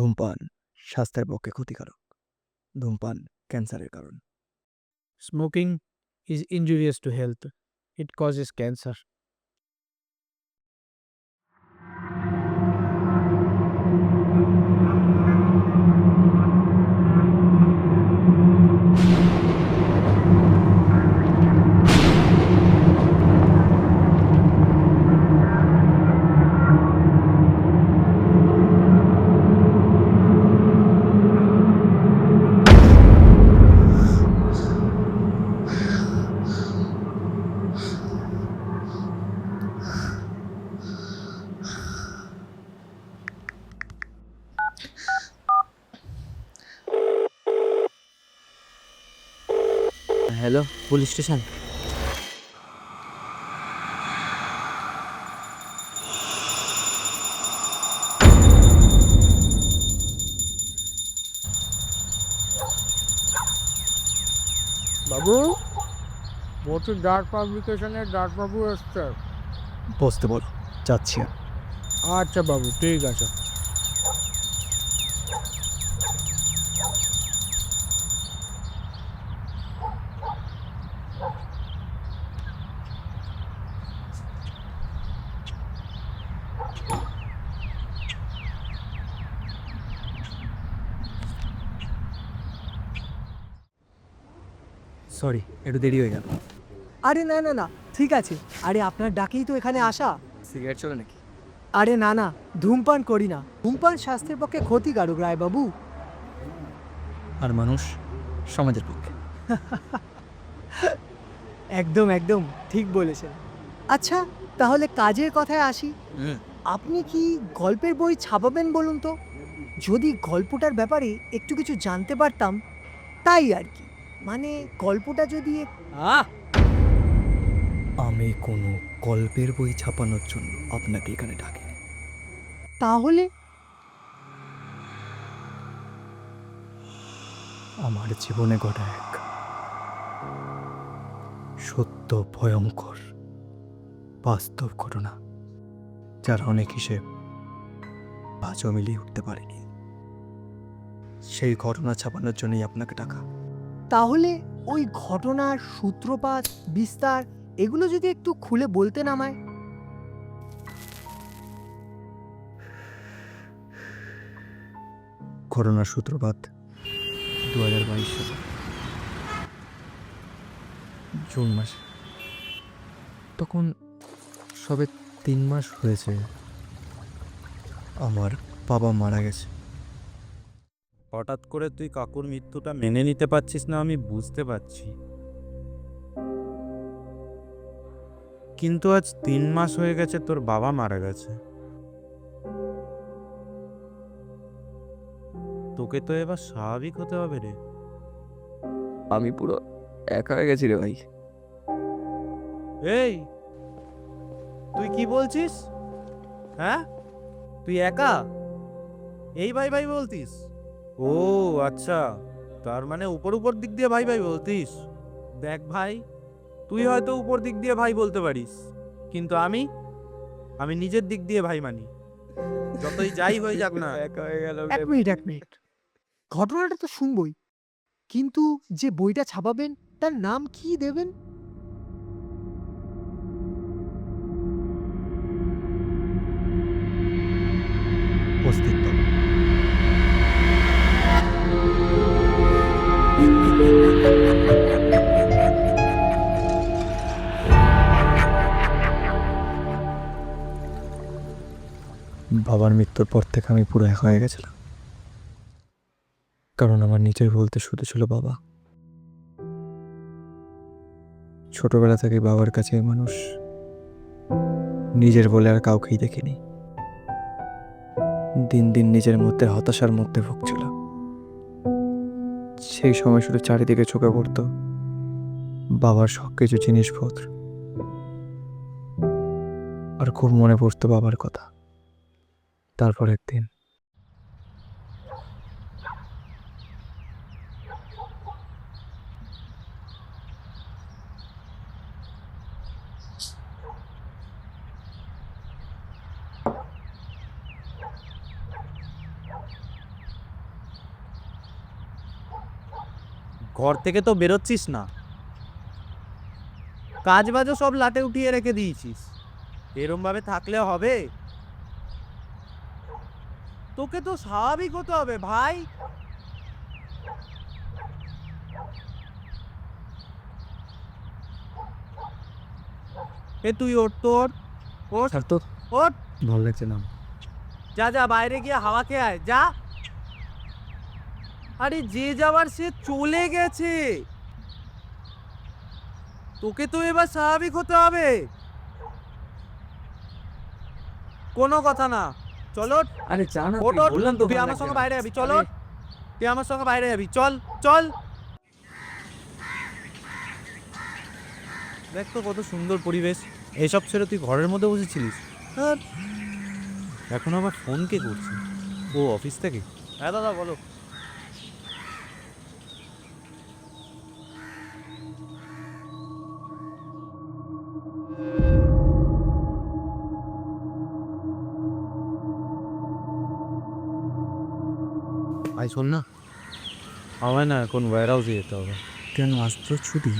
ধূমপান স্বাস্থ্যের পক্ষে ক্ষতিকারক। ধূমপান ক্যান্সারের কারণ। Smoking is injurious to health. It causes cancer. Hello, police station. বাবু, বলছি ডার্ট পাবলিকেশনের ডার্টবাবু এসছে। বসতে বলো, যাচ্ছি আমি। আচ্ছা বাবু, ঠিক আছে। সরি, একটু দেরি হয়ে গেল। আরে না না না, ঠিক আছে। আরে আপনার ডাকেই তো এখানে আসা। সিগারেট চলে নাকি? আরে না না, ধূমপান করি না। ধূমপান স্বাস্থ্যের পক্ষে ক্ষতিকারক রায়বাবু। আর মানুষ সমাজের পক্ষে। একদম একদম ঠিক বলেছেন। আচ্ছা, তাহলে কাজের কথায় আসি। আপনি কি গল্পের বই ছাপাবেন বলুন তো? যদি গল্পটার ব্যাপারে একটু কিছু জানতে পারতাম, তাই আর কি। মানে গল্পটা যদি আমি কোনো গল্পের বই ছাপানোর জন্য আপনাকে এখানে ডাকিনি। তাহলে আমার জীবনে ঘটা এক সত্য, ভয়ঙ্কর, বাস্তব ঘটনা, যার অনেক হিসেব আজও মিলিয়ে উঠতে পারিনি। সেই ঘটনা ছাপানোর জন্যই আপনাকে ডাকা। তাহলে ওই ঘটনার সূত্রপাত, বিস্তার এগুলো যদি একটু খুলে বলতেন আমায়। ঘটনার সূত্রপাত 2022 সালে জুন মাসে। তখন সবে 3 মাস হয়েছে আমার বাবা মারা গেছে। হঠাৎ করে তুই কাকুর মৃত্যুটা মেনে নিতে পারছিস না, আমি বুঝতে পারছি। কিন্তু আজ 3 মাস হয়ে গেছে তোর বাবা মারা গেছে। তোকে তো এবার স্বাভাবিক হতে হবে রে। আমি পুরো একা হয়ে গেছি রে ভাই। এই, তুই কি বলছিস? হ্যাঁ, তুই একা? এই ভাই ভাই বলতিস? ও আচ্ছা, তার মানে উপর উপর দিক দিয়ে ভাই ভাই বলতিস। দেখ ভাই, তুই হয়তো উপর দিক দিয়ে ভাই বলতে পারিস, কিন্তু আমি নিজের দিক দিয়ে ভাই মানি। যতই যাই হয়ে যাক না। একা হয়ে গেল। এক মিনিট, ঘটনাটা তো শুনবই, কিন্তু যে বইটা ছাপাবেন তার নাম কি দেবেন? অস্তিত্ব। বাবার মৃত্যুর পর থেকে আমি পুরো একা হয়ে গেছিলাম, কারণ আমার নিজের বলতে শুধু ছিল বাবা। ছোটবেলা থেকে বাবার কাছে মানুষ নিজের বলে আর কাউকেই দেখিনি। দিন দিন নিজের মধ্যে হতাশার মধ্যে ভুগছিল। সেই সময় শুধু চারিদিকে চোখে পড়তো বাবার সব কিছু জিনিসপত্র, আর খুব মনে পড়তো বাবার কথা। তারপরের দিন ঘর থেকে তো বেরোচ্ছিস না, কাজ বাজও সব লাটে উঠিয়ে রেখে দিয়েছিস। এরম ভাবে থাকলে হবে? তোকে তো স্বাভাবিক হতে হবে ভাই। তুই ওঠ তো, ওঠ স্যার তো ওঠ, ভালো লাগছে না। যা যা বাইরে গিয়ে হাওয়া খেয়ে আয়, যা। আরে যে যাওয়ার সে চলে গেছে, তোকে তো এবার স্বাভাবিক হতে হবে। কোনো কথা না, চলো। আরে চা না, ওঠ, ওঠ, তুই আমার সঙ্গে বাইরে যাবি, চলো। তুই আমার সঙ্গে বাইরে যাবি, চল চল। দেখ তো কত সুন্দর পরিবেশ, এইসব ছেড়ে তুই ঘরের মধ্যে বসেছিলিস। এখন আবার ফোন কে করছে? ও অফিস থেকে? হ্যাঁ দাদা বলো। ভাই শোন না। আমার না এখন ওয়্যার হাউসে যেতে হবে। কেন আজ তো ছুটি?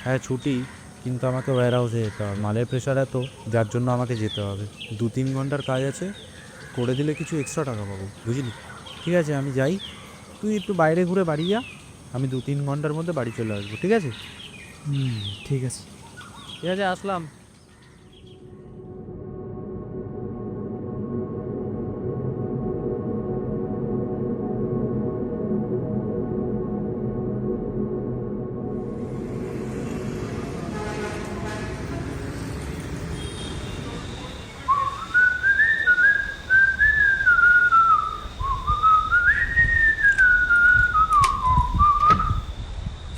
হ্যাঁ ছুটি, কিন্তু আমাকে ওয়্যার হাউসে যেতে হবে। মালের প্রেশার এত, যার জন্য আমাকে যেতে হবে। 2-3 ঘন্টার কাজ আছে, করে দিলে কিছু এক্সট্রা টাকা পাবো, বুঝলি? ঠিক আছে আমি যাই, তুই একটু বাইরে ঘুরে বাড়ি যা, আমি 2-3 ঘন্টার মধ্যে বাড়ি চলে আসবো, ঠিক আছে? ঠিক আছে। ঠিক আছে, আসলাম।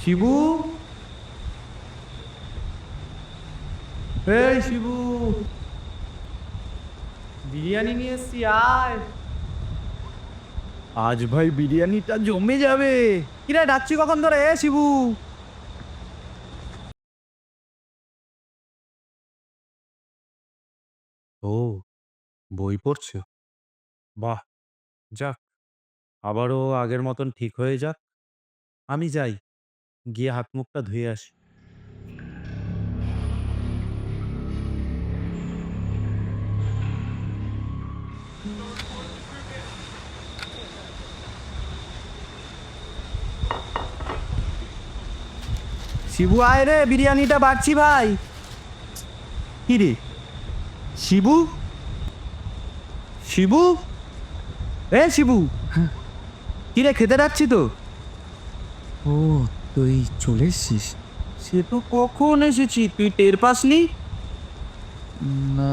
শিবু, এই শিবু, বিরিয়ানি নিয়ে এসছি, আয়। আজ ভাই বিরিয়ানিটা জমে যাবে। কিরে ডাকছি কখন ধরে? শিবু, ও বই পড়ছে, বাহ, যাক, আবারও আগের মতন ঠিক হয়ে যাক। আমি যাই, গিয়ে হাত মুখটা ধুয়ে আসি। শিবু আয় রে, বিরিয়ানিটা বাড়ছি ভাই। কি রে শিবু, শিবু, এ শিবু, কি রে খেতে ডাকছি তো? ও তুই চলে এসছিস? সে তো কখন এসেছি, তুই টের পাসনি? না,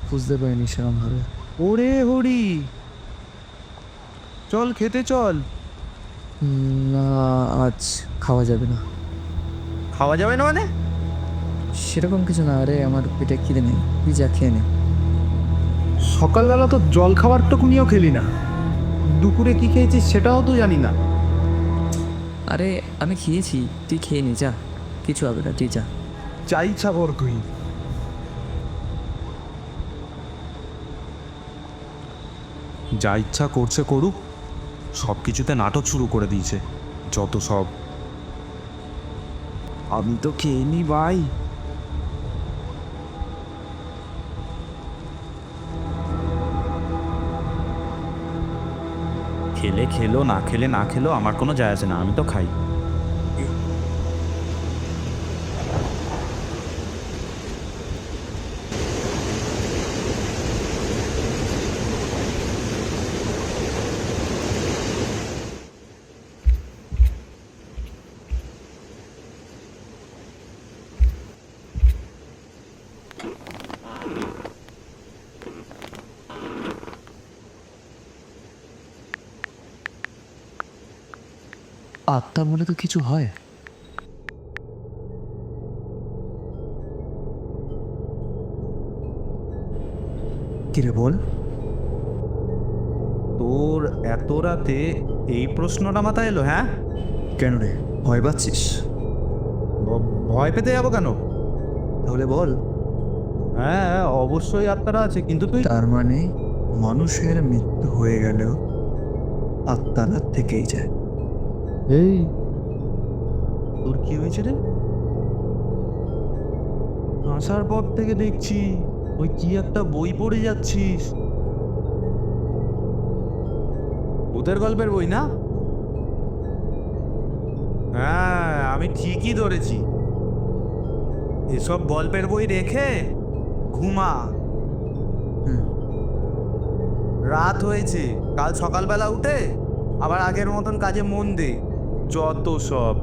বুঝতে পারিনি সেরকম ভাবে। ওরে হরি, চল খেতে চল। না, আজ খাওয়া যাবে না। খাওয়া যাবে না মানে? সেরকম কিছু না, আরে আমার পেটে খিদে নেই, তুই যা খেয়ে নে। সকালবেলা তো জল খাবারটুকুনিও খেলি না, দুপুরে কি খেয়েছিস সেটাও তো জানি না। আরে আমি খেয়েছি, তুই খেয়ে নে, যা, কিছু হবে না, তুই যা। যা ইচ্ছা কর তুই। যা ইচ্ছা করছে করুক, সব কিছুতে নাটক শুরু করে দিয়েছে, যত সব। আমি তো খেয়ে নি ভাই। খেলে খেলো, না খেলে না খেলো, আমার কোনো যায় আসে না, আমি তো খাই। আত্মা বলে তো কিছু হয়? কিরে বল। তোর এত রাতে এই প্রশ্নটা মাথায় এলো? হ্যাঁ কেন রে, ভয় পাচ্ছিস? ভয় পেতে যাবো কেন? তাহলে বল। হ্যাঁ অবশ্যই আত্মারা আছে, কিন্তু তুই তার মানে মানুষের মৃত্যু হয়ে গেলেও আত্মারা থেকেই যায়। এই তোর কি হয়েছে রে? আসার পর থেকে দেখছি ওই কি একটা বই পড়ে যাচ্ছিস। ভূতের গল্পের বই না? হ্যাঁ, আমি ঠিকই ধরেছি। এসব গল্পের বই রেখে ঘুমা। রাত হয়েছে, কাল সকালবেলা উঠে আবার আগের মতন কাজে মন দে। যত সব।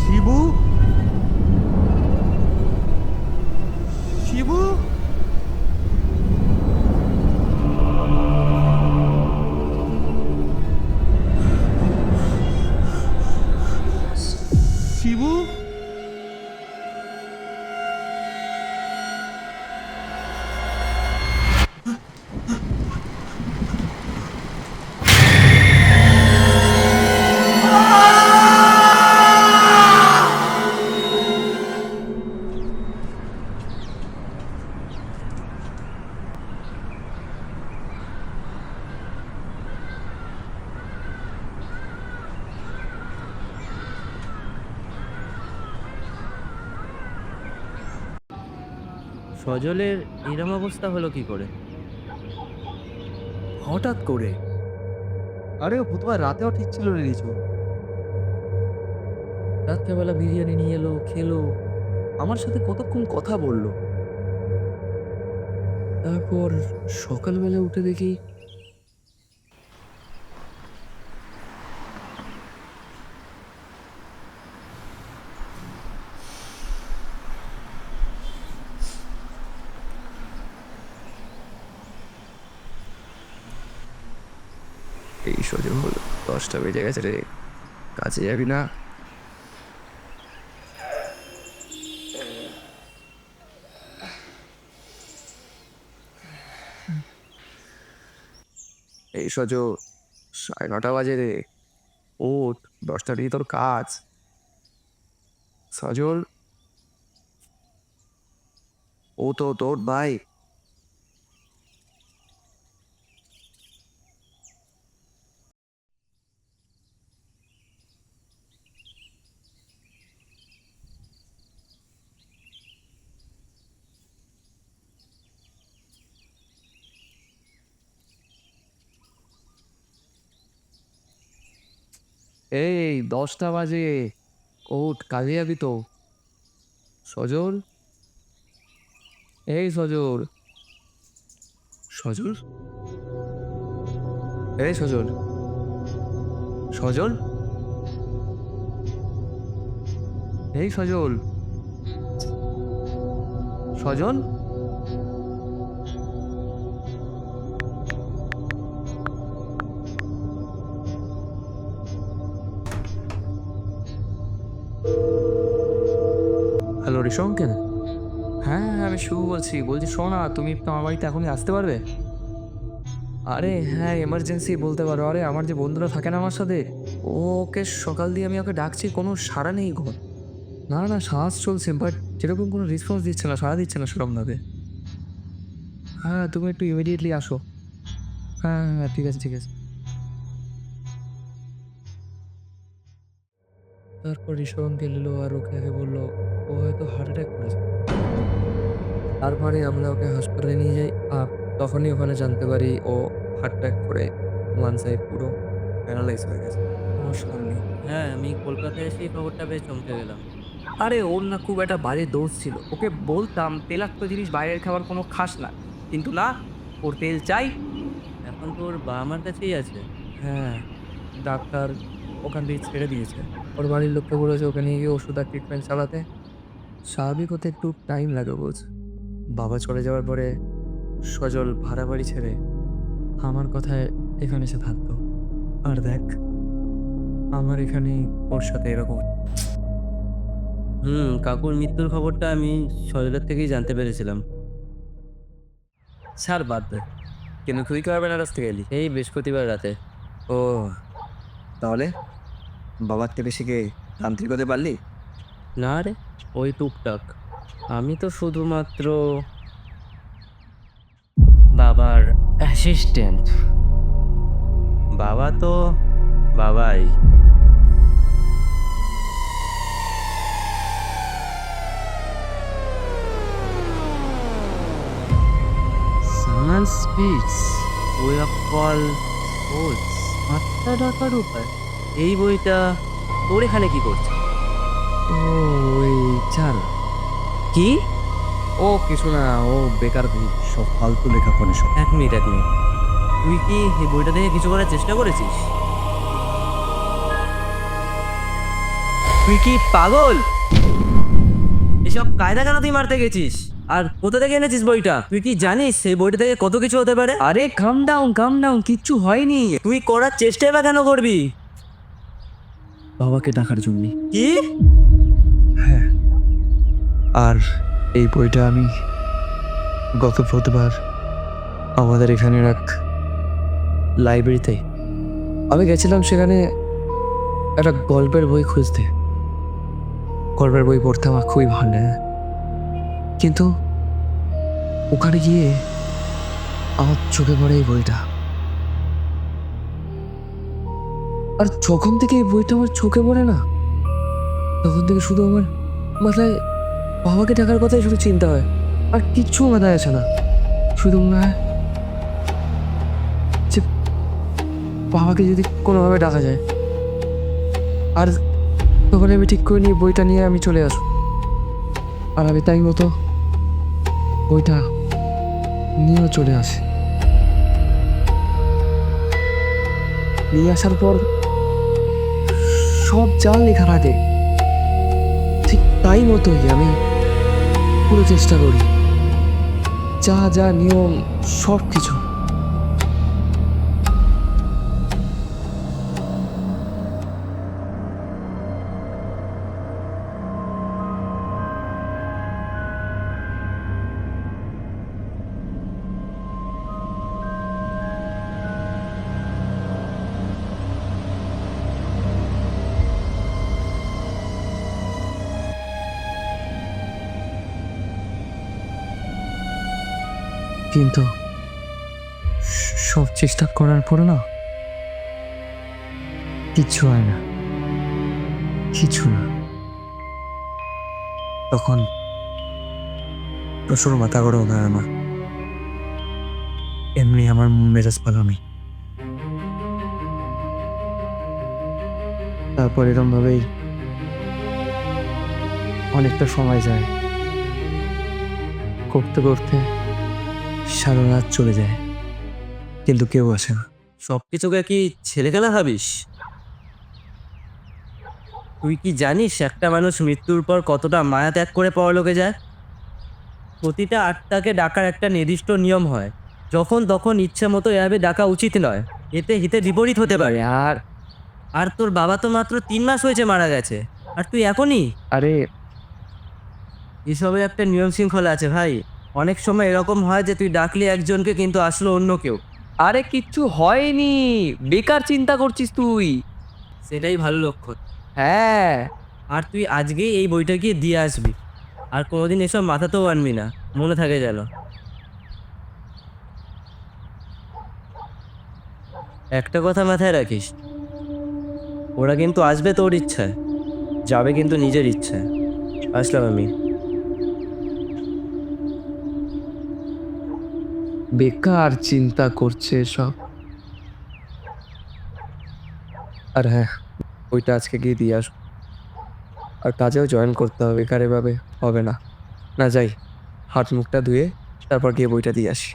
শিবু, শিবু, শিবু। সজলের এরম অবস্থা হলো কি করে? হঠাৎ করে। আরে ও প্রথমে রাতেও ঠিক ছিল রে রিচু। রাত্রেবেলা বিরিয়ানি নিয়ে এলো, খেলো, আমার সাথে কতক্ষণ কথা বললো। তারপর সকালবেলা উঠে দেখি এই সজল 10টা বেজে গেছে রে, কাছে যাবি না? এই সজল 9:30 বাজে রে, ওঠ, 10টা দিয়ে তোর কাজ। সজল, ও তো তোর ভাই। এই 10টা বাজে, ওঠ, কাজে যাবি তো। সজল, এই সজল, সজল, এই সজল, সজল, এই সজল, সজল। ঋষভ অঙ্কেল? হ্যাঁ হ্যাঁ, আমি শুভ বলছি। শোনো না, তুমি একটু আমার বাড়িতে এখনই আসতে পারবে? আরে হ্যাঁ, এমার্জেন্সি বলতে পারো। আরে আমার যে বন্ধুরা থাকে না আমার সাথে, ওকে সকাল দিয়ে আমি ওকে ডাকছি, কোনো সাড়া নেই গো। না না, শ্বাস চলছে, বাট যেরকম কোনো রেসপন্স দিচ্ছে না, সাড়া দিচ্ছে না সেরকমভাবে। হ্যাঁ, তুমি একটু ইমিডিয়েটলি আসো। হ্যাঁ হ্যাঁ, ঠিক আছে ঠিক আছে। তারপর ঋষভ অঙ্কেল এলো আর ওকে আগে বললো ও হয়তো হার্ট অ্যাটাক করেছে। তারপরে আমরা ওকে হাসপাতালে নিয়ে যাই। আর তখনই ওখানে জানতে পারি ও হার্ট অ্যাটাক করে ওয়ান সাইড পুরো প্যারালাইজ হয়ে গেছে। কোনো সাড়া নেই। হ্যাঁ, আমি কলকাতায় এসে এই খবরটা পেয়ে চমকে গেলাম। আরে ওর না খুব একটা বাজে দোষ ছিল। ওকে বলতাম তেলাক্ত জিনিস বাইরের খাবার কোনো খাস না, কিন্তু না, ওর তেল চাই। এখন তো ওর বাবা মার কাছেই আছে। হ্যাঁ, ডাক্তার ওখান থেকে ছেড়ে দিয়েছে। ওর বাড়ির লোককে বলেছে ওকে নিয়ে গিয়ে ওষুধ আর ট্রিটমেন্ট চালাতে। স্বাভাবিক হতে একটু টাইম লাগে বোঝ। বাবা চলে যাওয়ার পরে সজল ভাড়া বাড়ি ছেড়ে আমার কথায় এখানে এসে থাকতো। আর দেখ, আমার এখানে ওর সাথে এরকম। কাকুর মৃত্যুর খবরটা আমি সজলের থেকেই জানতে পেরেছিলাম। ছাড়, বাদ দে। কিন্তু তুই কবে বেনারস থেকে এলি? এই বৃহস্পতিবার রাতে। ও, তাহলে বাবার থেকে শিখে তান্ত্রিক হতে পারলি? না রে, ওই টুকটাক। আমি তো শুধুমাত্র বাবার অ্যাসিস্ট্যান্ট। বাবা তো বাবাই। সামান speaks way of call souls, আত্মা ডাকার উপায়। এই বইটা তোর এখানে কি করছে? ও, ওই চাল কি? ও কিছু না, ও বেকার সব ফালতু লেখা ফোনে সব। এক মিনিট। তুই কি এই বইটা দেখে কিছু করার চেষ্টা করেছিস? তুই কি পাগল? এসব কায়দা কেন তুই মারতে গেছিস? আর কোথা থেকে এনেছিস বইটা? তুই কি জানিস সেই বইটা থেকে কত কিছু হতে পারে? আরে কাম ডাউন, কিচ্ছু হয়নি। তুই করার চেষ্টাই বা কেন করবি? বাবাকে ডাকার জন্য। কি? হ্যাঁ, আর এই বইটা আমি গত প্রতিবার আমাদের এখানের এক লাইব্রেরিতে আমি গেছিলাম, সেখানে একটা গল্পের বই খুঁজতে। গল্পের বই পড়তে আমার খুবই ভালো লাগে, কিন্তু ওখানে গিয়ে আমার চোখে পড়ে এই বইটা। আর যখন থেকে এই বইটা আমার চোখে পড়ে না, তখন থেকে শুধু আমার মাথায় বাবাকে ডাকার কথাই শুধু চিন্তা হয়, আর কিচ্ছু মাথায় আসে না। শুধু মনে হয় যে বাবাকে যদি কোনোভাবে ডাকা যায়। আর তখন আমি ঠিক করে নিয়ে বইটা নিয়ে আমি চলে আসবো। আর আমি তাই মতো বইটা নিয়েও চলে আসি। নিয়ে আসার পর সব যা লেখা থাকে ঠিক তাই মতোই আমি পুরো চেষ্টা করি, যা যা নিয়ম সব কিছু। কিন্তু সব চেষ্টা করার পর না, কিচ্ছু হয় না, কিছু না। তখন প্রচুর মাথা গরম হয় আমার, এমনি আমার মেজাজ পালামি। তারপর এরকম ভাবেই অনেকটা সময় যায়, করতে করতে সারা রাত চলে যায়, কিন্তু কেউ আসে না। সব কিছুকে কি ছেলে খেলা ভাবিস? তুই কি জানিস একটা মানুষ মৃত্যুর পর কতটা মায়া ত্যাগ করে পরলোকে যায়? প্রতিটা আত্মাকে ডাকার একটা নির্দিষ্ট নিয়ম হয়, যখন তখন ইচ্ছে মতো এভাবে ডাকা উচিত নয়, এতে হিতে বিপরীত হতে পারে। আর তোর বাবা তো মাত্র 3 মাস হয়েছে মারা গেছে, আর তুই এখনই? আরে এসবে একটা নিয়ম শৃঙ্খলা আছে ভাই। অনেক সময় এরকম হয় যে তুই ডাকলি একজনকে কিন্তু আসলো অন্য কেউ। আরে কিচ্ছু হয়নি, বেকার চিন্তা করছিস তুই। সেটাই ভালো লক্ষণ। হ্যাঁ, আর তুই আজকেই এই বইটা গিয়ে দিয়ে আসবি, আর কোনোদিন এসব মাথাতেও আনবি না, মনে থাকে যেন। একটা কথা মাথায় রাখিস, ওরা কিন্তু আসবে তোর ইচ্ছায়, যাবে কিন্তু নিজের ইচ্ছায়। আসলাম আমি। বেকার চিন্তা করছে সব। আর হ্যাঁ, ওইটা আজকে গিয়ে দিয়ে আসবো। আর কাজেও জয়েন করতে হবে, বেকার এভাবে হবে না। না যাই, হাত মুখটা ধুয়ে তারপর গিয়ে বইটা দিয়ে আসি।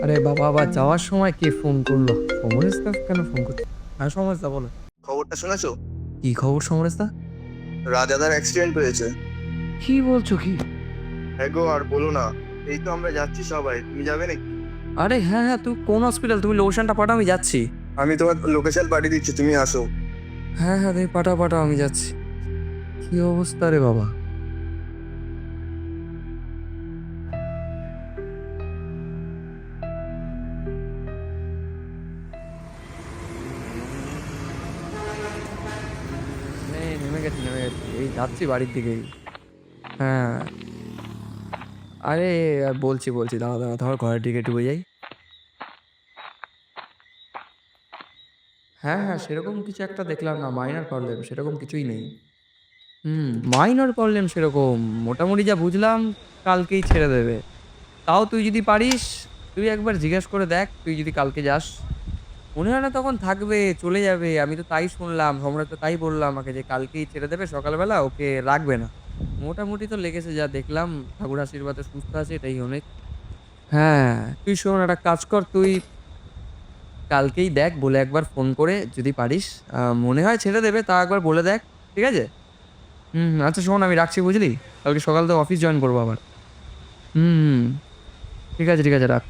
আরে বাবা, আবার যাওয়ার সময় কে ফোন করলো? সমরেশদা কেন ফোন করছে? হ্যাঁ সমরেশদা বলো। খবরটা শুনেছো? কি খবর সমরেশদা? রাজাদার অ্যাক্সিডেন্ট হয়েছে। কি বলছো কি? হ্যাঁ গো, আর বলো না। এই তো আমরা যাচ্ছি সবাই, তুমি যাবে নাকি? আরে হ্যাঁ হ্যাঁ, তুই কোন হসপিটাল? তুমি লোকেশনটা পাঠাও, আমি যাচ্ছি। আমি তোমার লোকেশন পাঠিয়ে দিচ্ছি, তুমি আসো। হ্যাঁ হ্যাঁ, তুমি পাঠাও পাঠাও, আমি যাচ্ছি। কি অবস্থা রে বাবা! নেমে গেছি নেমে গেছি, এই যাচ্ছি বাড়ির দিকেই। হ্যাঁ, আরে আর বলছি বলছি, দাঁড়া দাঁড়া, ধর ঘরের দিকে ঢুকে যাই। হ্যাঁ হ্যাঁ, সেরকম কিছু একটা দেখলাম না, মাইনর প্রবলেম, সেরকম কিছুই নেই। মাইনর প্রবলেম সেরকম, মোটামুটি যা বুঝলাম কালকেই ছেড়ে দেবে। তাও তুই যদি পারিস, তুই একবার জিজ্ঞেস করে দেখ, তুই যদি কালকে যাস। মনে হয় না তখন থাকবে, চলে যাবে। আমি তো তাই শুনলাম, সম্রাট তো তাই বললো আমাকে যে কালকেই ছেড়ে দেবে সকালবেলা, ওকে রাখবে না। মোটামুটি তো লেগেছে, যা দেখলাম ঠাকুর আশীর্বাদে সুস্থ আছে, এটাই অনেক। হ্যাঁ, তুই শোন, একটা কাজ কর, তুই কালকেই দেখ, বলে একবার ফোন করে যদি পারিস, মনে হয় ছেড়ে দেবে, তা একবার বলে দেখ, ঠিক আছে? আচ্ছা শোন, আমি রাখছি বুঝলি, কালকে সকাল থেকে অফিস জয়েন করবো আবার। হুম, ঠিক আছে, রাখ।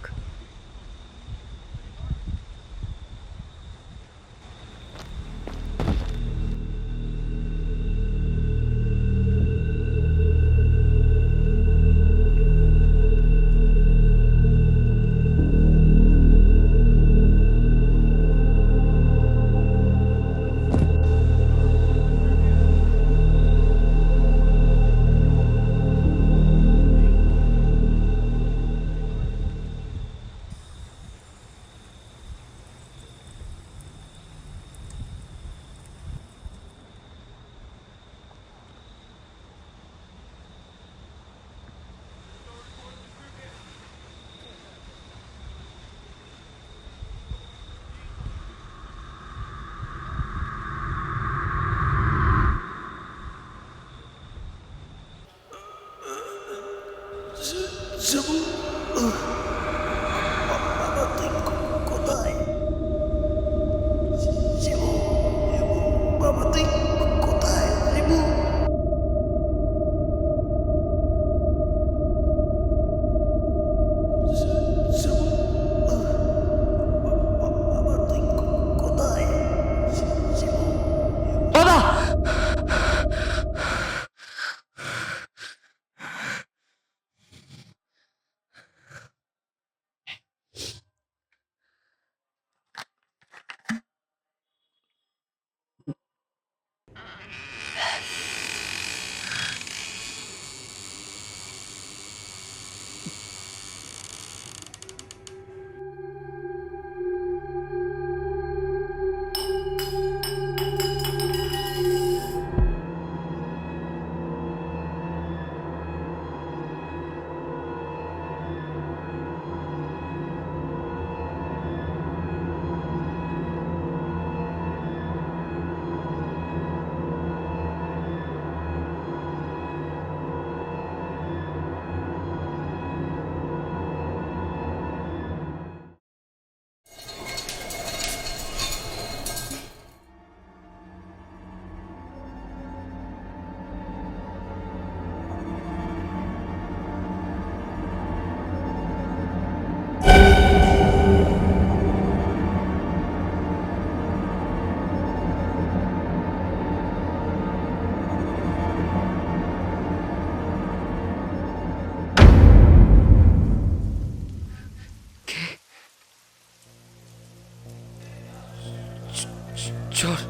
চোর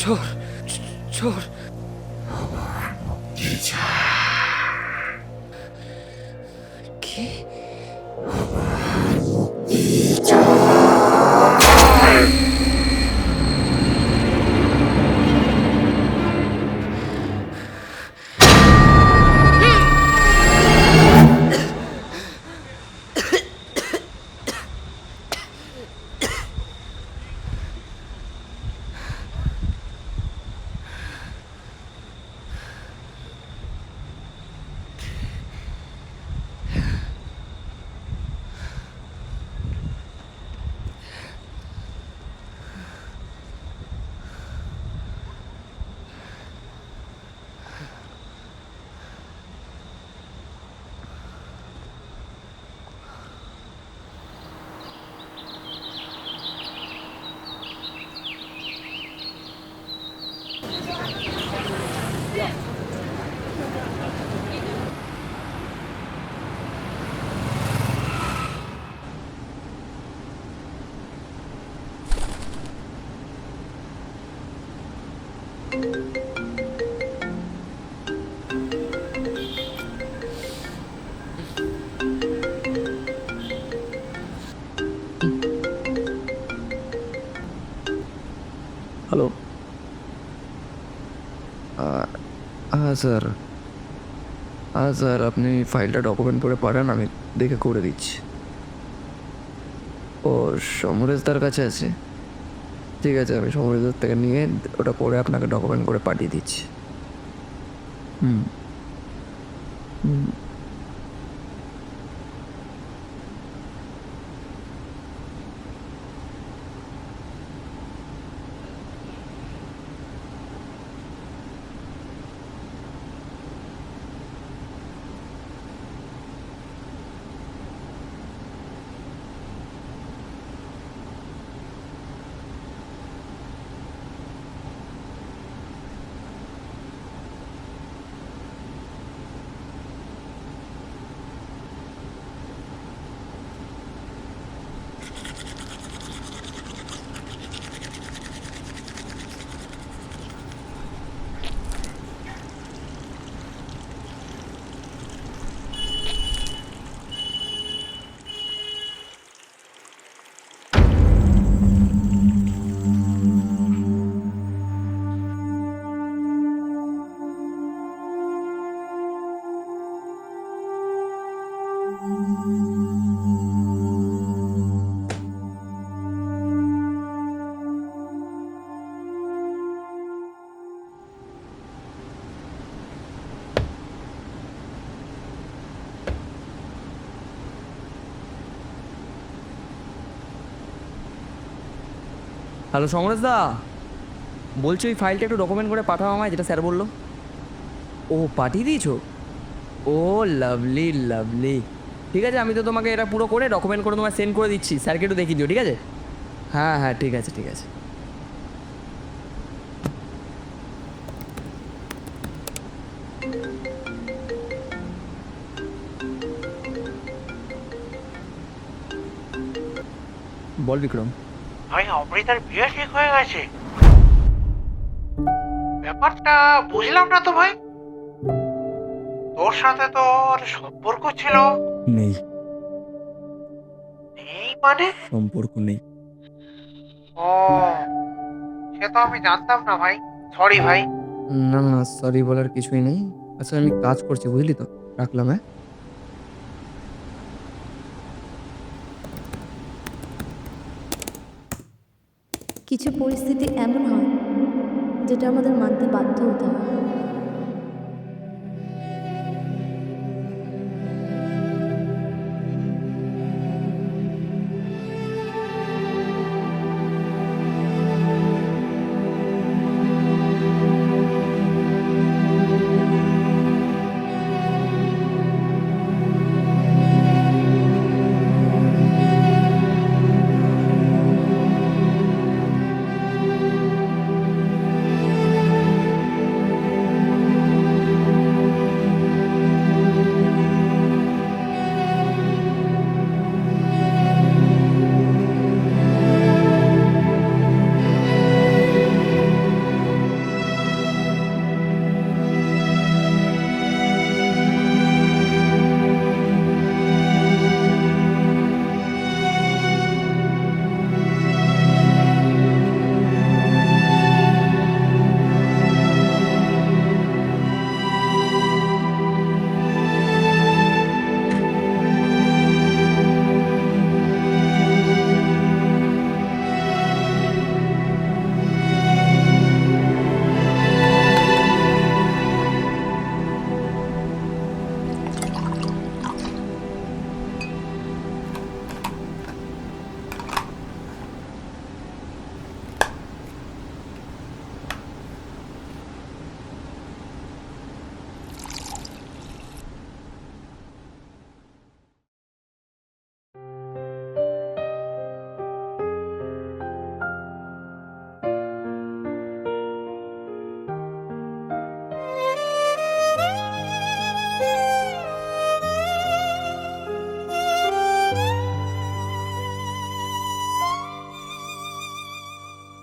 চোর চোর কি হ্যালো। হ্যাঁ স্যার, হ্যাঁ স্যার, আপনি ফাইলটা ডকুমেন্ট করে পাঠান, আমি দেখে করে দিচ্ছি। ও সমরেশদার কাছে আছে? ঠিক আছে, আমি সমরেশদার থেকে নিয়ে ওটা পরে আপনাকে ডকুমেন্ট করে পাঠিয়ে দিচ্ছি। হুম হুম। হ্যালো সমরেশ দা, বলছি ওই ফাইলটা একটু ডকুমেন্ট করে পাঠাও আমায়, যেটা স্যার বললো। ও পাঠিয়ে দিয়েছো? ও লাভলি লাভলি। ঠিক আছে, আমি তো তোমাকে এটা পুরো করে ডকুমেন্ট করে তোমায় সেন্ড করে দিচ্ছি, স্যারকে একটু দেখিয়ে দিও, ঠিক আছে? হ্যাঁ হ্যাঁ, ঠিক আছে ঠিক আছে। বল বিক্রম। ভাই অমৃতার বিয়ে ঠিক হয়ে গেছে। ব্যাপারটা বুঝলাম না তো ভাই, তোর সাথে তো ওর সম্পর্ক ছিল। নেই, এই মানে? সম্পর্ক নেই। ও, সে তো আমি জানতাম না ভাই, সরি ভাই। না না, সরি বলার কিছুই নেই। আচ্ছা, আমি কাজ করছি, বুঝলি তো, রাখলাম। হ্যাঁ, কিছু পরিস্থিতি এমন হয় যেটা আমাদের মানতে বাধ্য হতে হয়।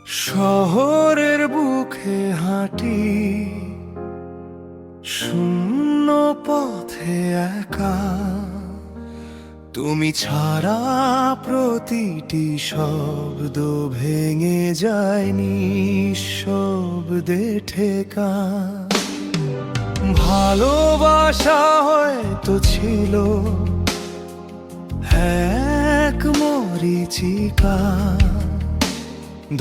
শহরের বুকে হাঁটি, শূন্য পথে একা, তুমি ছাড়া প্রতিটি শব্দ ভেঙে যায়নি শব্দে ঠেকা। ভালোবাসা হয়তো ছিল এক মরীচিকা,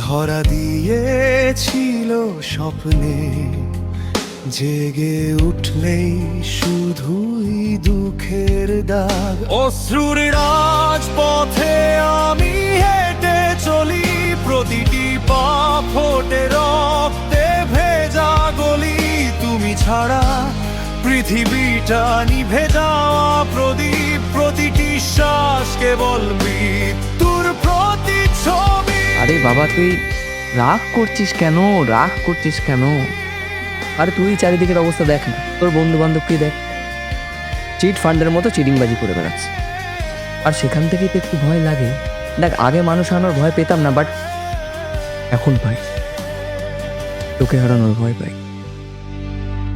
ধরা দিয়েছিল স্বপ্নে, জেগে উঠলেই শুধুই দুঃখের দাগ। অশ্রুর রাজপথে আমি হেঁটে চলি, প্রতিটি পা ফোটে রক্তে ভেজা গলি, তুমি ছাড়া পৃথিবীটা নিভে যাওয়া প্রদীপ, প্রতিটি শ্বাস কেবল মৃত্যুর প্রতিচ্ছবি। আরে বাবা তুই রাগ করছিস কেন, রাগ করছিস কেন? আরে তুই চারিদিকের অবস্থা দেখ না, তোর বন্ধু বান্ধবকে দেখ, চিট ফান্ডের মতো চিটিংবাজি করে বেড়াচ্ছে। আর সেখান থেকেই তো একটু ভয় লাগে। দেখ আগে মানুষ হারানোর ভয় পেতাম না, বাট এখন পাই, তোকে হারানোর ভয় পাই।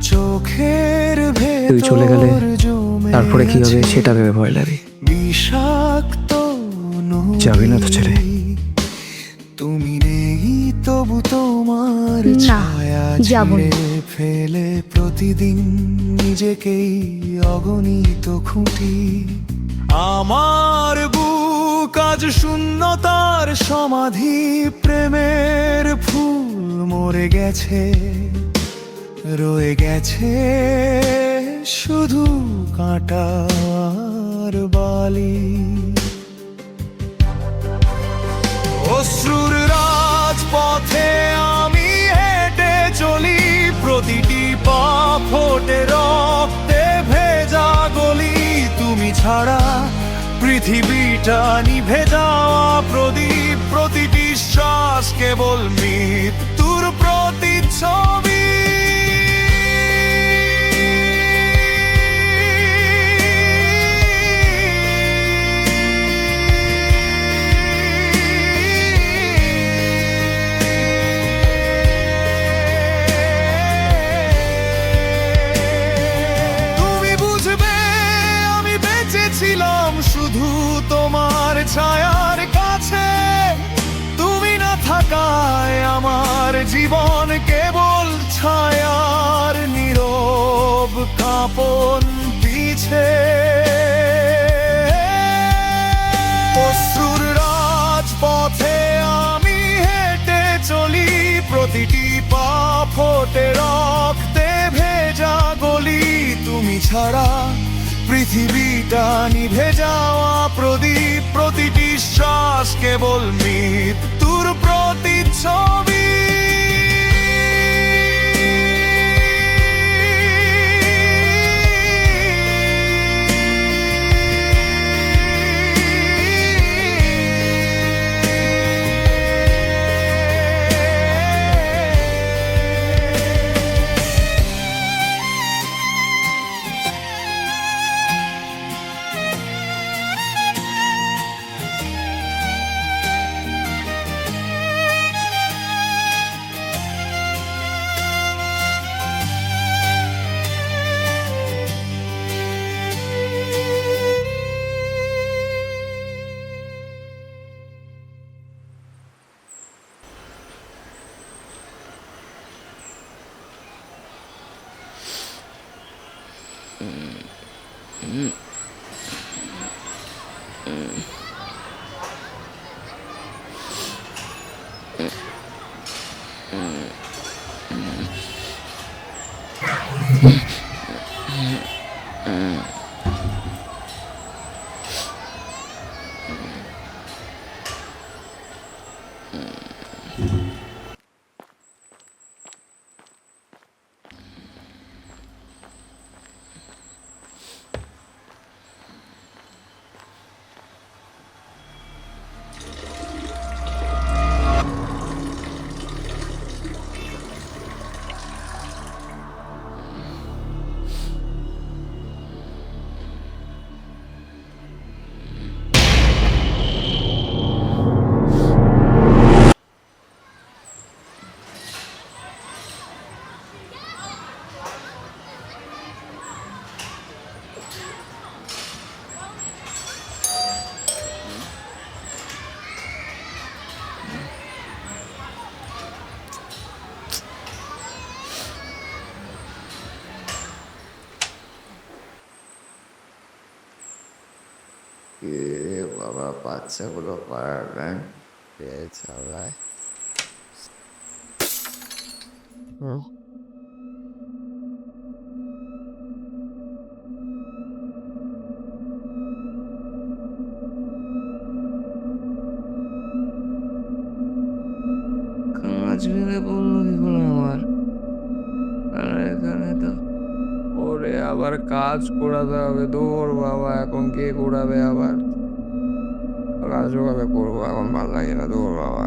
চোখের তুই চলে গেলে ভেতর জমে তারপরে কি হবে আছে সেটা ভেবে ভয় লাগে। বিষাক্ত যাবি না তো ছেড়ে? তুমি নেই তবু তোমার না, ছায়া যাবো না। ছিঁড়ে ফেলে প্রতিদিন নিজেকেই অগণিত খুঁটি। আমার বুক আজ শূন্যতার সমাধি, প্রেমের ফুল মরে গেছে, রয়ে গেছে শুধু কাঁটার বালি। অশ্রুর রাজপথে আমি হেঁটে চলি, প্রতিটি পা ফোটে রক্তে ভেজা গলি, তুমি ছাড়া পৃথিবীটা নিভে যাওয়া প্রদীপ, প্রতিটি শ্বাস কেবল মৃত্যুর প্রতিচ্ছবি। শুধু তোমার ছায়ার কাছে, তুমি না থাকায় আমার জীবন কেবল ছায়ার নীরব কাঁপন পিছে। অশ্রুর রাজপথে আমি হেঁটে চলি, প্রতিটি পা ফোটে রক্তে ভেজা গলি, তুমি ছাড়া পৃথিবীটা নিভে যাওয়া প্রদীপ, প্রতিটি শ্বাস কেবল মৃত্যুর প্রতিচ্ছবি। বাচ্চাগুলো পাড়ার ব্যাংক পেয়ে চালায়। কাজ ভেঙে পড়লো কি করে আমার? আর এখানে তো ওরে আবার কাজ করাতে হবে। দৌড় বাবা, এখন কে করাবে আবার? কাজ ওভাবে করবো, এখন ভালো লাগে না। দৌড় বাবা।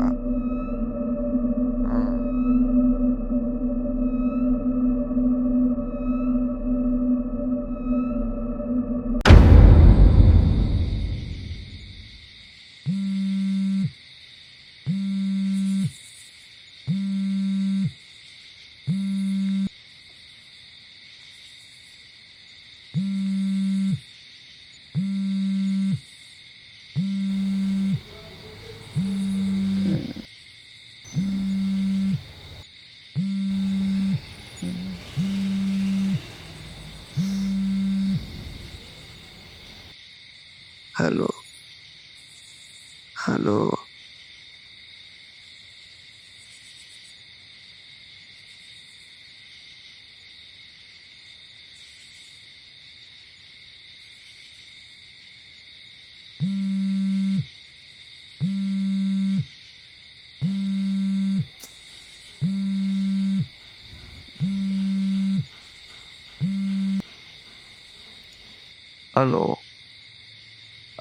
Hello, hello. হ্যালো,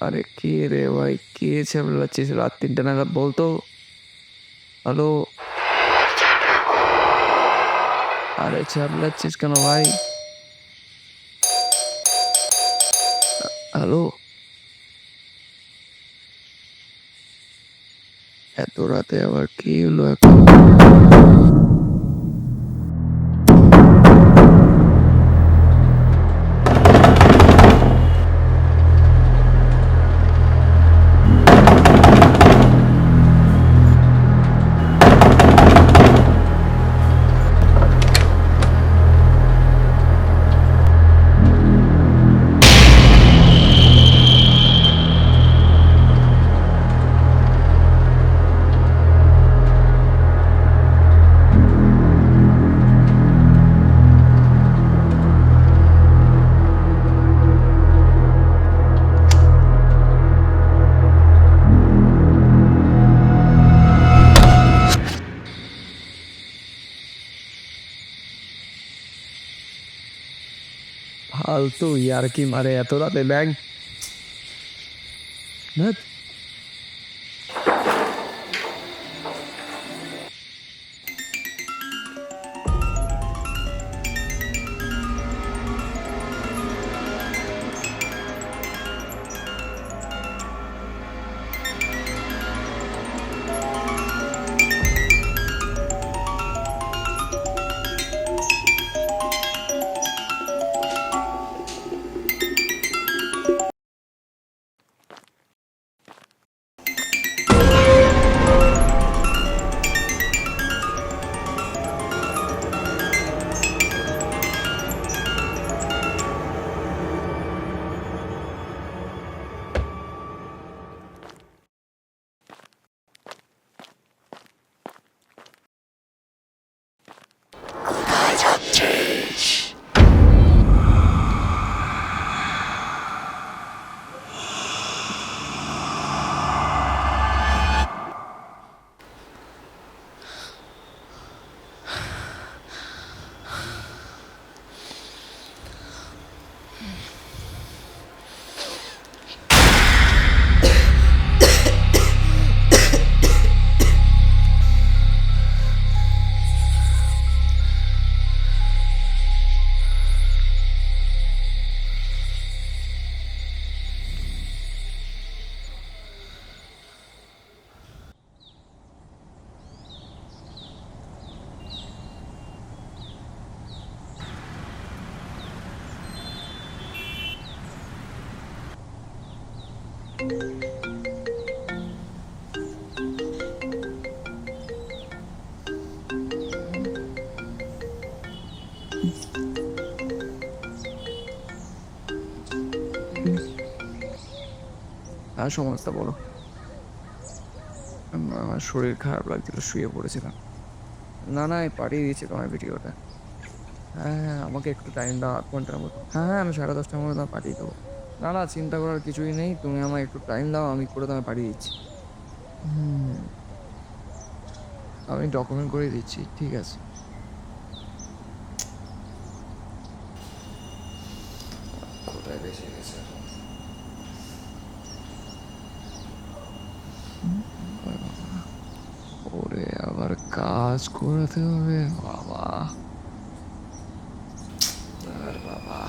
আরে কে রে ভাই? কে চেপলাচ্ছিস রাত 3টে নাগাদ বলতো? হ্যালো, আরে চেপলাচ্ছিস কেন ভাই? হ্যালো, এত রাতে আবার কি হলো এখন? ফালতু ইয়ার্কি মারে এত রাতে ব্যাংক। আর সমস্যা বলো। আমার শরীর খারাপ লাগছিল, শুয়ে পড়েছিলাম। না না, পাঠিয়ে দিয়েছি তোমার ভিডিওটা। হ্যাঁ হ্যাঁ, আমাকে একটু টাইম দাও, 8 ঘন্টার মতো। হ্যাঁ হ্যাঁ, আমি 10:30টার মধ্যে তোমায় পাঠিয়ে দেবো। না না, চিন্তা করার কিছুই নেই, তুমি আমায় একটু টাইম দাও, আমি করে তোমায় পাঠিয়ে দিচ্ছি। আমি ডকুমেন্ট করে দিচ্ছি, ঠিক আছে। কোথায় বেশি গেছে এখন? ওরে আবার কাজ করাতে হবে বাবা। আর বাবা,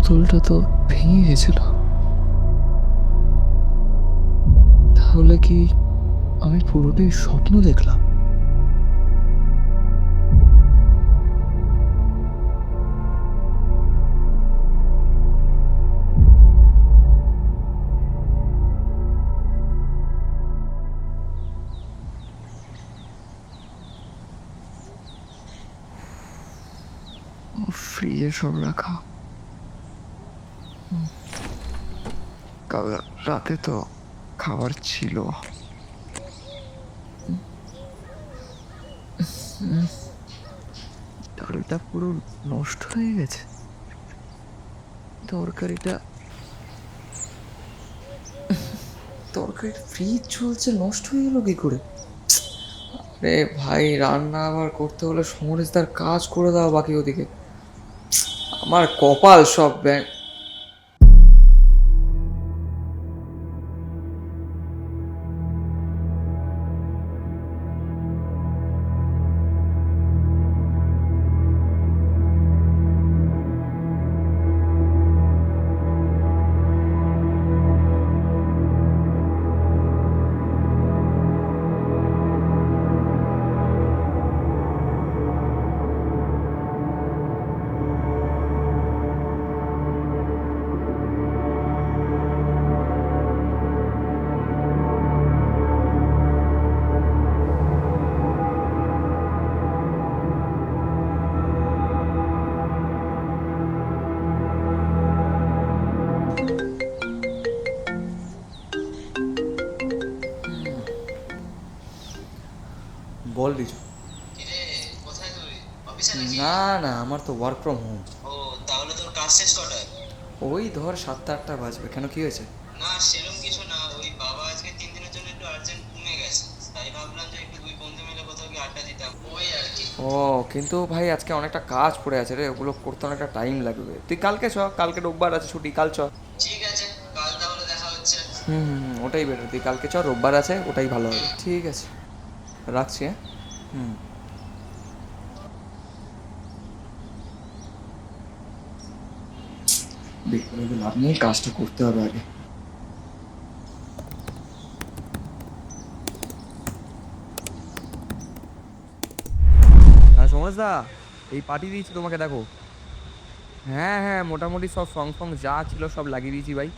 বোতলটা তো ভেঙে গেছিল। তাহলে কি আমি পুরোটাই স্বপ্ন দেখলাম? ফ্রিজে সব রাখা। কাল রাতে তো খাবার ছিল। ডালটা পুরো নষ্ট হয়ে গেছে। তরকারিটা ফ্রিজ চলছে, নষ্ট হয়ে গেল কি করে? আরে ভাই, রান্না আবার করতে হলে সমরেশদার কাজ করে দাও বাকি ওদিকে। আমার কপাল সব ব্যাং। বল রিজু। না না, আমার তো ওয়ার্ক ফ্রম হোম। ও তাহলে তোর কাজ শেষ কটায়? ওই ধর 7টা-8টা বাজবে। কেন, কি হয়েছে? না সেরকম কিছু না, ওই বাবা আজকে 3 দিনের জন্য একটু আর্জেন্ট ঘুমে গেছে, তাই ভাবলাম যে একটু দুই বন্ধু মিলে কোথাও গিয়ে আড্ডা দিতাম, ওই আর কি। ও কিন্তু ভাই, আজকে অনেকটা কাজ পড়ে আছে রে, ওগুলো করতে অনেকটা টাইম লাগবে। তুই কালকে চ, কালকে রোববার আছে, ছুটি, কাল চ। ঠিক আছে, কাল তাহলে দেখা হচ্ছে। ওটাই বেটার। তুই কালকে চ, রোববার আছে, ওটাই ভালো হবে। ঠিক আছে, রাখছি। হ্যাঁ। দেখতে লাভ নেই, কাজটা করতে হবে আগে। হ্যাঁ সমজদা, এই পাঠিয়ে দিয়েছি তোমাকে, দেখো। হ্যাঁ হ্যাঁ, মোটামুটি সব সং যা ছিল সব লাগিয়ে দিয়েছি ভাই।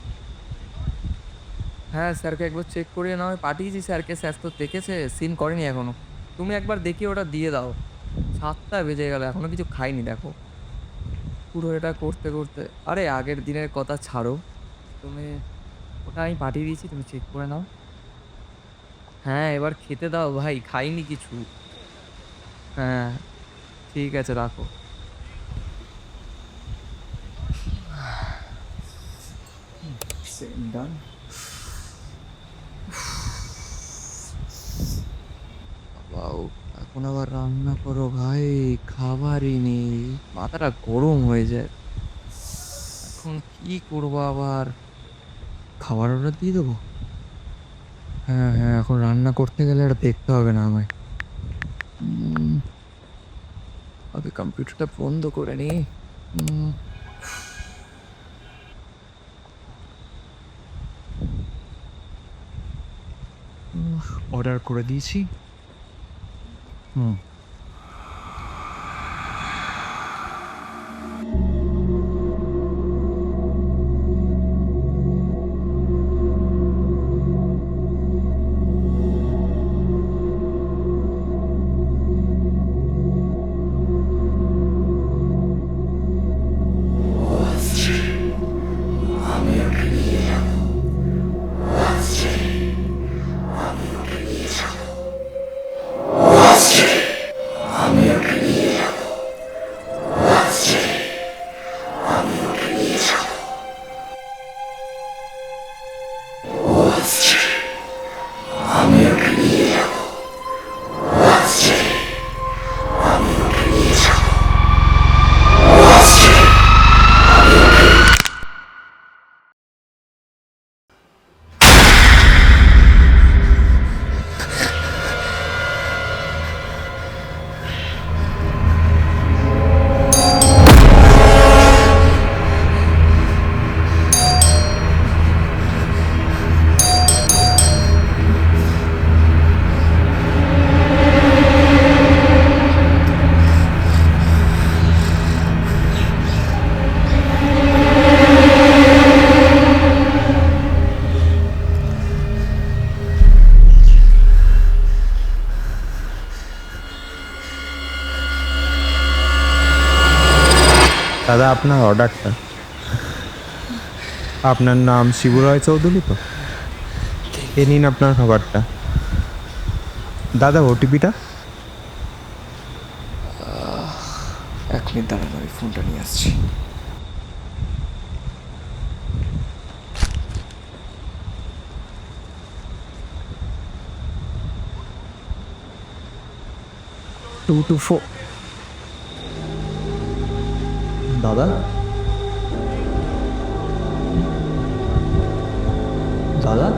হ্যাঁ, স্যারকে একবার চেক করিয়ে নাও, পাঠিয়েছি স্যারকে। স্যার তো দেখেছে, সিন করেনি এখনো। তুমি একবার দেখিয়ে ওটা দিয়ে দাও। 7টা বেজে গেল, এখনো কিছু খাইনি দেখো। পুরো এটা করতে করতে, আরে আগের দিনের কথা ছাড়ো, তুমি ওটা আমি পাঠিয়ে দিয়েছি, তুমি চেক করে নাও। হ্যাঁ, এবার খেতে দাও ভাই, খাইনি কিছু। হ্যাঁ ঠিক আছে, রাখো। ডান। বাবাও, এখন আবার রান্না করো ভাই, খাবারই নেই, মাথাটা গরম হয়ে যায়। এখন কি করবো আবার? খাবার অর্ডার দিয়ে দেবো? হ্যাঁ হ্যাঁ, এখন রান্না করতে গেলে এটা দেখতে হবে না আমায়। আগে কম্পিউটারটা বন্ধ করে নি। অর্ডার করে দিয়েছি। দাদা, আপনার অর্ডারটা। আপনার নাম শিবু রায় চৌধুরী তো? এ নিন আপনার খাবারটা। দাদা, ওটিপিটা? 1 মিনিট দাঁড়ান, আমি ফোনটা নিয়ে আসছি। দাদা দাদা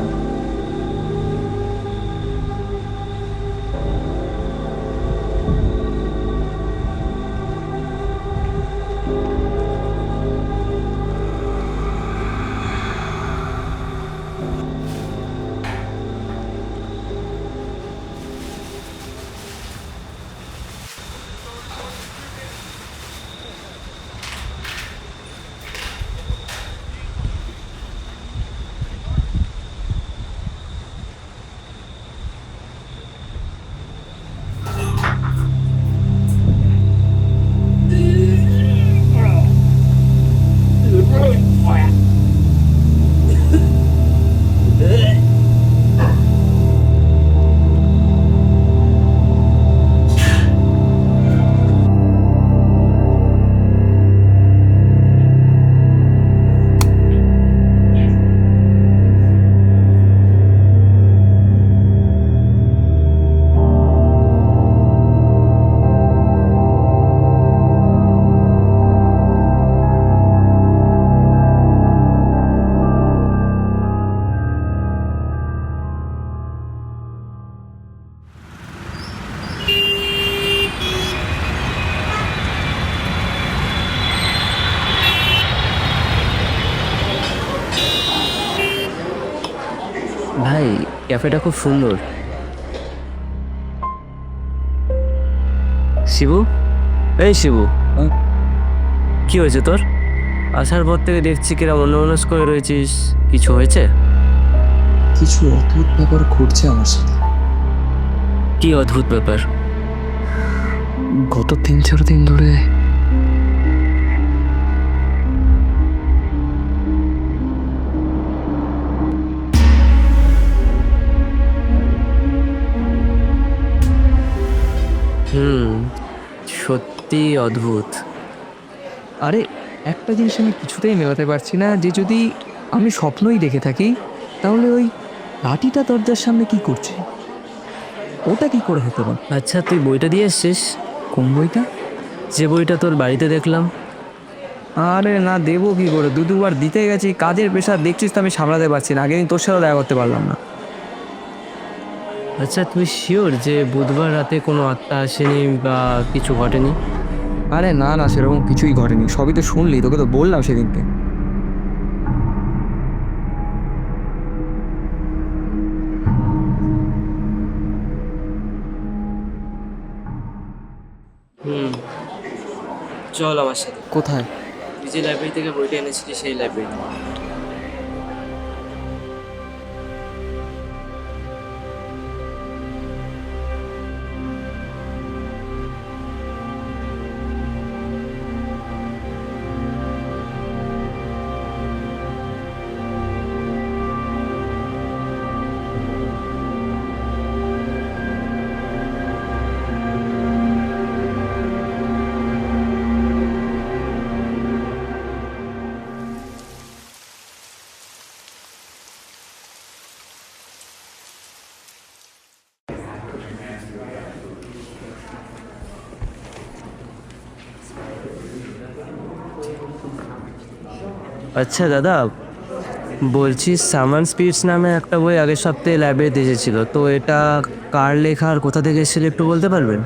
ভাই, ক্যাফেটা খুব সুন্দর। শিবু, এই শিবু, কি হয়েছে তোর? আসার পর থেকে দেখছি কিরম অন্যমনস্ক করে রয়েছিস। কিছু হয়েছে? কিছু অদ্ভুত ব্যাপার ঘটছে আমার সাথে। কি অদ্ভুত ব্যাপার? গত 3-4 দিন ধরে সত্যি অদ্ভুত। আরে, একটা জিনিস আমি কিছুতেই মেলাতে পারছি না, যে যদি আমি স্বপ্নই দেখে থাকি তাহলে ওই লাঠিটা দরজার সামনে কি করছে? ওটা কি করে হতে পারে? আচ্ছা, তুই বইটা দিয়ে এসছিস? কোন বইটা? যে বইটা তোর বাড়িতে দেখলাম। আরে না, দেবো কি করে? দুবার দিতে গেছি, কাজের প্রেশার দেখছিস তো আমি সামলাতে পারছি না। আগের দিন তোর সাথে দেখা করতে পারলাম না। আচ্ছা, তুই শিওর যে বুধবার রাতে কোনো আত্মা আসেনি বা কিছু ঘটেনি? আরে না না, সেরকম কিছুই ঘটেনি। সবই তো শুনলি, তোকে তো বললাম সেদিনকে। চল আমার সাথে। কোথায়? তুই যে লাইব্রেরি থেকে বইটা এনেছিলি সেই লাইব্রেরি। আচ্ছা দাদা, বলছি সামান স্পিরিটস নামে একটা বই আগের সপ্তাহে লাইব্রেরিতে এসেছিল, তো এটা কার লেখা আর কোথা থেকে এসেছিল একটু বলতে পারবেন?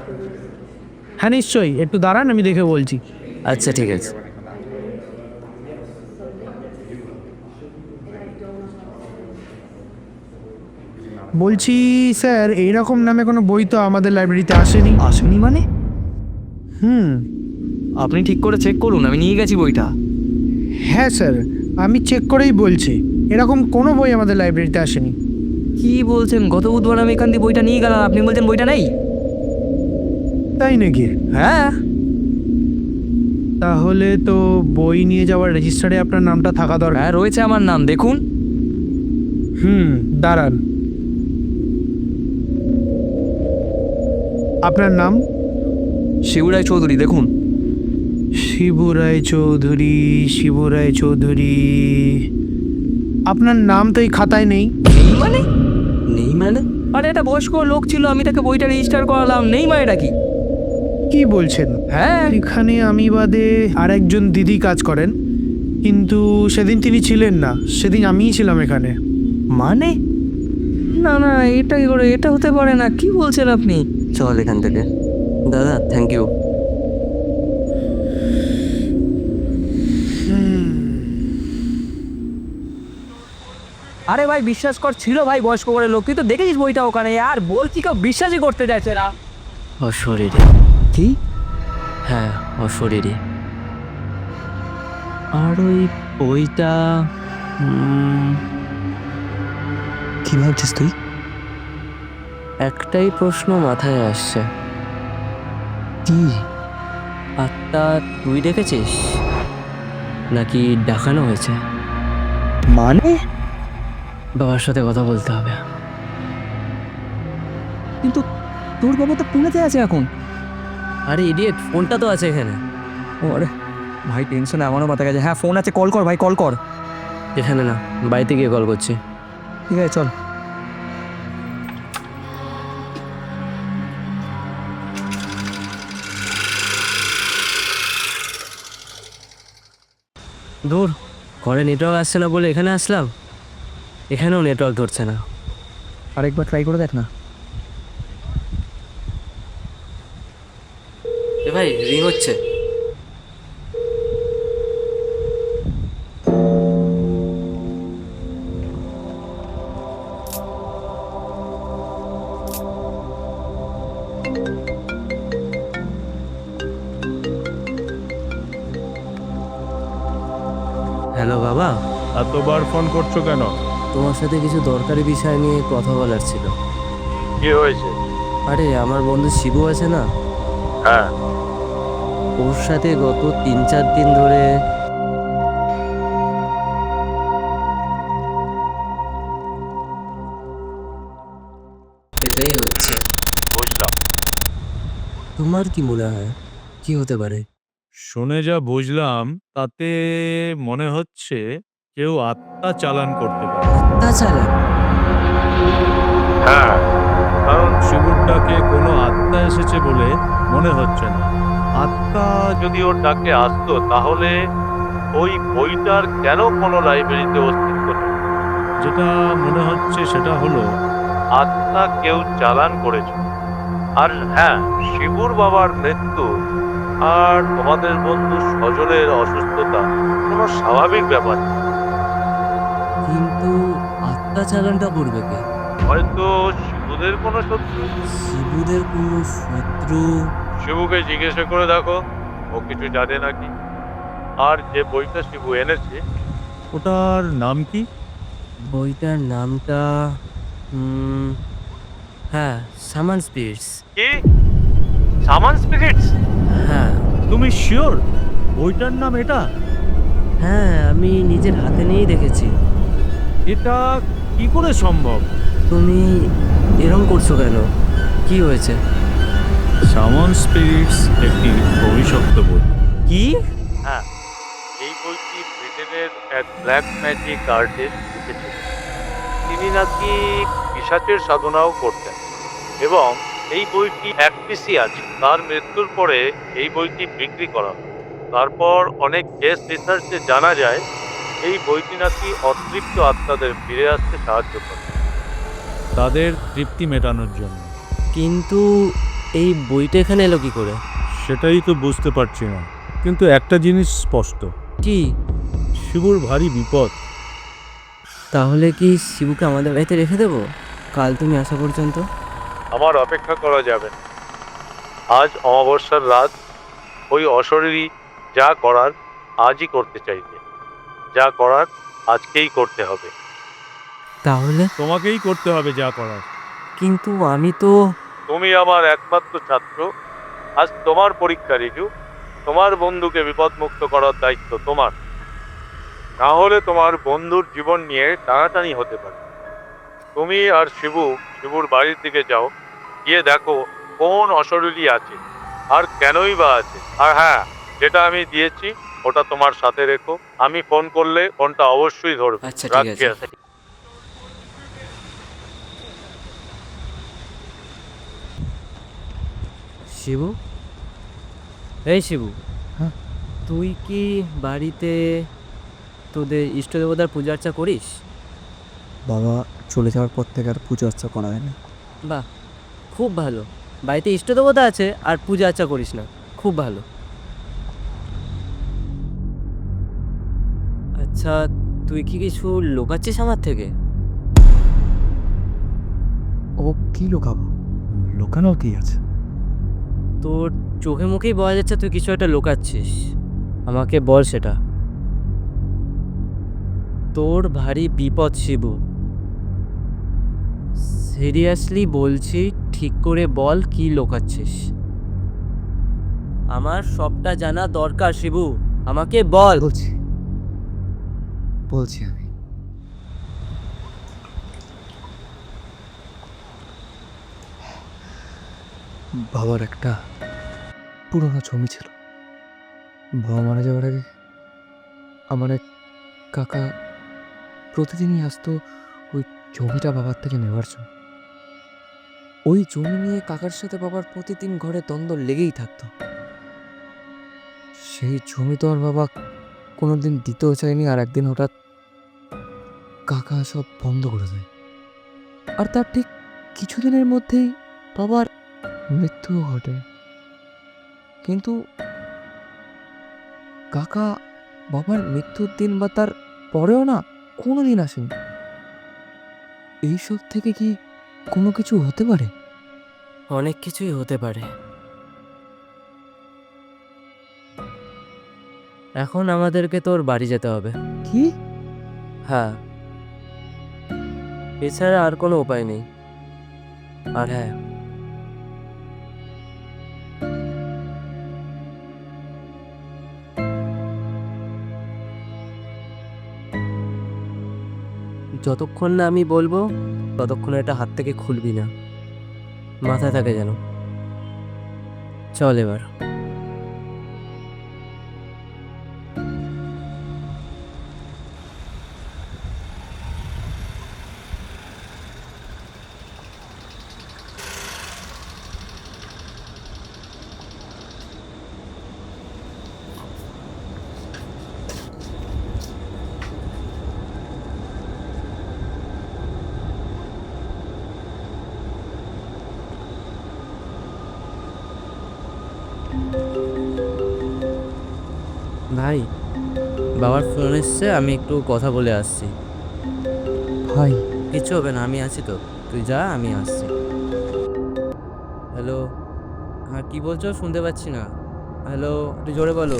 হ্যাঁ নিশ্চয়ই, একটু দাঁড়ান আমি দেখে বলছি। আচ্ছা ঠিক আছে। বলছি স্যার, এইরকম নামে কোনো বই তো আমাদের লাইব্রেরিতে আসেনি। আসেনি মানে? হুম। আপনি ঠিক করে চেক করুন, আমি নিয়ে গেছি বইটা। হ্যাঁ স্যার, আমি চেক করেই বলছি, এরকম কোনো বই আমাদের লাইব্রেরিতে আসেনি। কি বলছেন? গত বুধবার আমি এখান দিয়ে বইটা নিয়ে গেলাম, আপনি বলছেন বইটা নেই? তাই নাকি? হ্যাঁ। তাহলে তো বই নিয়ে যাওয়ার রেজিস্টারে আপনার নামটা থাকা দরকার। হ্যাঁ রয়েছে আমার নাম, দেখুন। দাঁড়ান। আপনার নাম? শিবরায় চৌধুরী, দেখুন। শিবরায় চৌধুরী, শিবরায় চৌধুরী। আপনার নাম তো এই খাতায় নেই। নেই মানে? নেই মানে? আরে এটা বয়স্ক লোক ছিল, আমি তাকে বইটা রেজিস্টার করালাম, নেই মানে এটা কি? কি বলছেন? হ্যাঁ। এখানে আমি বাদে আর একজন দিদি কাজ করেন, কিন্তু সেদিন তিনি ছিলেন না, সেদিন আমিই ছিলাম এখানে। মানে? না না, এটা কি করে? এটা হতে পারে না, কি বলছেন আপনি? চল এখান থেকে। দাদা থ্যাংক ইউ। আরে ভাই বিশ্বাস কর, ছিল ভাই বয়স্ক করে লোক, তুই তো দেখেছিস বইটা ওখানে, আর বলছি কেউ বিশ্বাসই করতে চাইছে না। অশরীরী। কি? হ্যাঁ অশরীরী। আর ওই বইটা কি ভাবছিস তুই? একটাই প্রশ্ন মাথায় আসছে। কি? আত্মা তুই দেখেছিস নাকি দেখানো হয়েছে? মানে? বাবার সাথে কথা বলতে হবে। কিন্তু তোর বাবা তো পুনেতে আছে এখন। আরে ইডিয়েট, ফোনটা তো আছে এখানে। ওরে ভাই, টেনশনে আমারও মাথা গেছে। হ্যাঁ ফোন আছে, কল কর ভাই, কল কর। এখানে না, বাড়িতে গিয়ে কল করছি। ঠিক আছে চল। দূর, ঘরে নেটওয়ার্ক আসছে না বলে এখানে আসলাম, এখানেও নেটওয়ার্ক ধরছে না। আরেকবার ট্রাই করে দেখ না। এ ভাই, রিং হচ্ছে। হ্যালো বাবা। এতবার ফোন করছো কেন? তোমার সাথে কিছু দরকারি বিষয় নিয়ে কথা বলার ছিল। কি হয়েছে? আরে আমার বন্ধু শিবু আছে না, হ্যাঁ। ওর সাথে গত 3-4 দিন ধরে এটাই হচ্ছে। বুঝলাম। তোমার কি মনে হয় কি হতে পারে? শুনে যা বুঝলাম তাতে মনে হচ্ছে কেউ আত্মা চালান করতে পারে। তাছাড়া হ্যাঁ, কারণ শিবুর ডাকে কোনো আত্মা এসেছে বলে মনে হচ্ছে না। আত্মা যদি ওর ডাকে আসতো তাহলে ওই বইটার কেন কোনো লাইব্রেরিতে অস্তিত্ব নেই? যেটা মনে হচ্ছে সেটা হলো আত্মা কেউ চালান করেছে। আর হ্যাঁ, শিবুর বাবার মৃত্যু আর তোমাদের বন্ধু সজলের অসুস্থতা কোনো স্বাভাবিক ব্যাপার না। কিন্তু আত্মা চালানটা করবে কে? হয়তো শিবুদের কোনো শত্রু। শিবুদের কোনো শত্রু? শিবুকে জিজ্ঞাসা করে দেখো ও কিছু জানে নাকি। আর যে বইটা শিবু এনেছে ওটার নাম কি? বইটার নামটা হ্যাঁ, সামান স্পিরিটস। কি? সামান স্পিরিটস? হ্যাঁ তুমি শিওর বইটার নাম এটা? হ্যাঁ, আমি নিজের হাতে নিয়েই দেখেছি। এটা কি করে সম্ভব? তুমি এরম করছো কেন? কি হয়েছে? সামন স্পিরিটস একটি অভিশপ্ত বই। কি? হ্যাঁ, এই বইটি ব্রিটেনের এক ব্ল্যাক ম্যাজিক আর্টিস্ট লিখেছিলেন। তিনি নাকি পিশাচের সাধনাও করতেন এবং এই বইটি এক পিসই আছে। তার মৃত্যুর পরে এই বইটি বিক্রি করা হয়। তারপর অনেক কেস রিসার্চে জানা যায় এই বইটি নাকি অতৃপ্ত আত্মাদের ফিরে আসতে সাহায্য করে, তাদের তৃপ্তি মেটানোর জন্য। কিন্তু এই বইটা এখানে এলো কি করে? সেটাই তো বুঝতে পারছি না, কিন্তু একটা জিনিস স্পষ্ট, কি? শিবুর ভারী বিপদ। তাহলে কি শিবুকে আমাদের বাড়িতে রেখে দেবো কাল তুমি আসা পর্যন্ত? আমার অপেক্ষা করা যাবে না। আজ অমাবস্যার রাত, ওই অশরীরী যা করার আজই করতে চাইছে। যা করার আজকেই করতে হবে। তাহলে? তোমাকেই করতে হবে যা করার। কিন্তু আমি তো... তুমি আমার একমাত্র ছাত্র। আজ তোমার পরীক্ষা রিজু। তোমার বন্ধুকে বিপদমুক্ত করার দায়িত্ব তোমার। না হলে তোমার বন্ধুর জীবন নিয়ে টানাটানি হতে পারে। তুমি আর শিবুর বাড়ির দিকে যাও, গিয়ে দেখো কোন অশরীরী আছে আর কেনই বা আছে। আর হ্যাঁ, যেটা আমি দিয়েছি ওটা তোমার সাথে রেখো। আমি ফোন করলে ফোনটা অবশ্যই ধরবে। আচ্ছা, ঠিক আছে। রাখছি। শিবু, এই শিবু, হ্যাঁ? তুই কি বাড়িতে তোদের ইষ্ট দেবতার পূজা আর্চা করিস? বাবা চলে যাওয়ার পর থেকে আর পুজো আর্চা করা হয় না। বাহ, খুব ভালো। বাড়িতে ইষ্ট দেবতা আছে আর পূজা আর্চা করিস না, খুব ভালো। আচ্ছা, তুই কি কিছু লুকাচ্ছিস আমার থেকে? ও কি লুকাবো? লুকানোর কি আছে? তোর চোখে মুখেই বোঝা যাচ্ছে তুই কিছু একটা লুকাচ্ছিস। আমাকে বল সেটা। তোর ভারী বিপদ শিবু, সিরিয়াসলি বলছি, ঠিক করে বল কি লুকাচ্ছিস। আমার সবটা জানা দরকার শিবু, আমাকে বল। বলছি আমি। বাবার একটা পুরোনো জমি ছিল। বাবা মারা যাওয়ার আগে আমার এক কাকা প্রতিদিনই আসতো ওই জমিটা বাবার থেকে নেওয়ার জন্য। ওই জমি নিয়ে কাকার সাথে বাবার প্রতিদিন ঘরে দ্বন্দ্ব লেগেই থাকতো। সেই জমি তো আর বাবা কোনোদিন দিতেও চায়নি। আর একদিন হঠাৎ কাকা সব বন্ধ করে দেয়। আর তার ঠিক কিছুদিনের মধ্যেই বাবার মৃত্যুও ঘটে। কিন্তু কাকা বাবার মৃত্যুর দিন বা তার পরেও না কোনোদিন আসেনি। এইসব থেকে কি কোনো কিছু হতে পারে? অনেক কিছুই হতে পারে। এখন আমাদেরকে তোর বাড়ি যেতে হবে। কি? হ্যাঁ, এছাড়া আর কোনো উপায় নেই। আর হ্যাঁ, যতক্ষণ না আমি বলবো ততক্ষণ এটা হাত থেকে খুলবি না, মাথায় থাকে যেন। চল এবার। ভাই, বাবার ফোন এসছে, আমি একটু কথা বলে আসছি। ভাই কিছু হবে না, আমি আছি তো, তুই যা, আমি আসছি। হ্যালো, হ্যাঁ কি বলছো শুনতে পাচ্ছি না। হ্যালো, একটু জোরে বলো।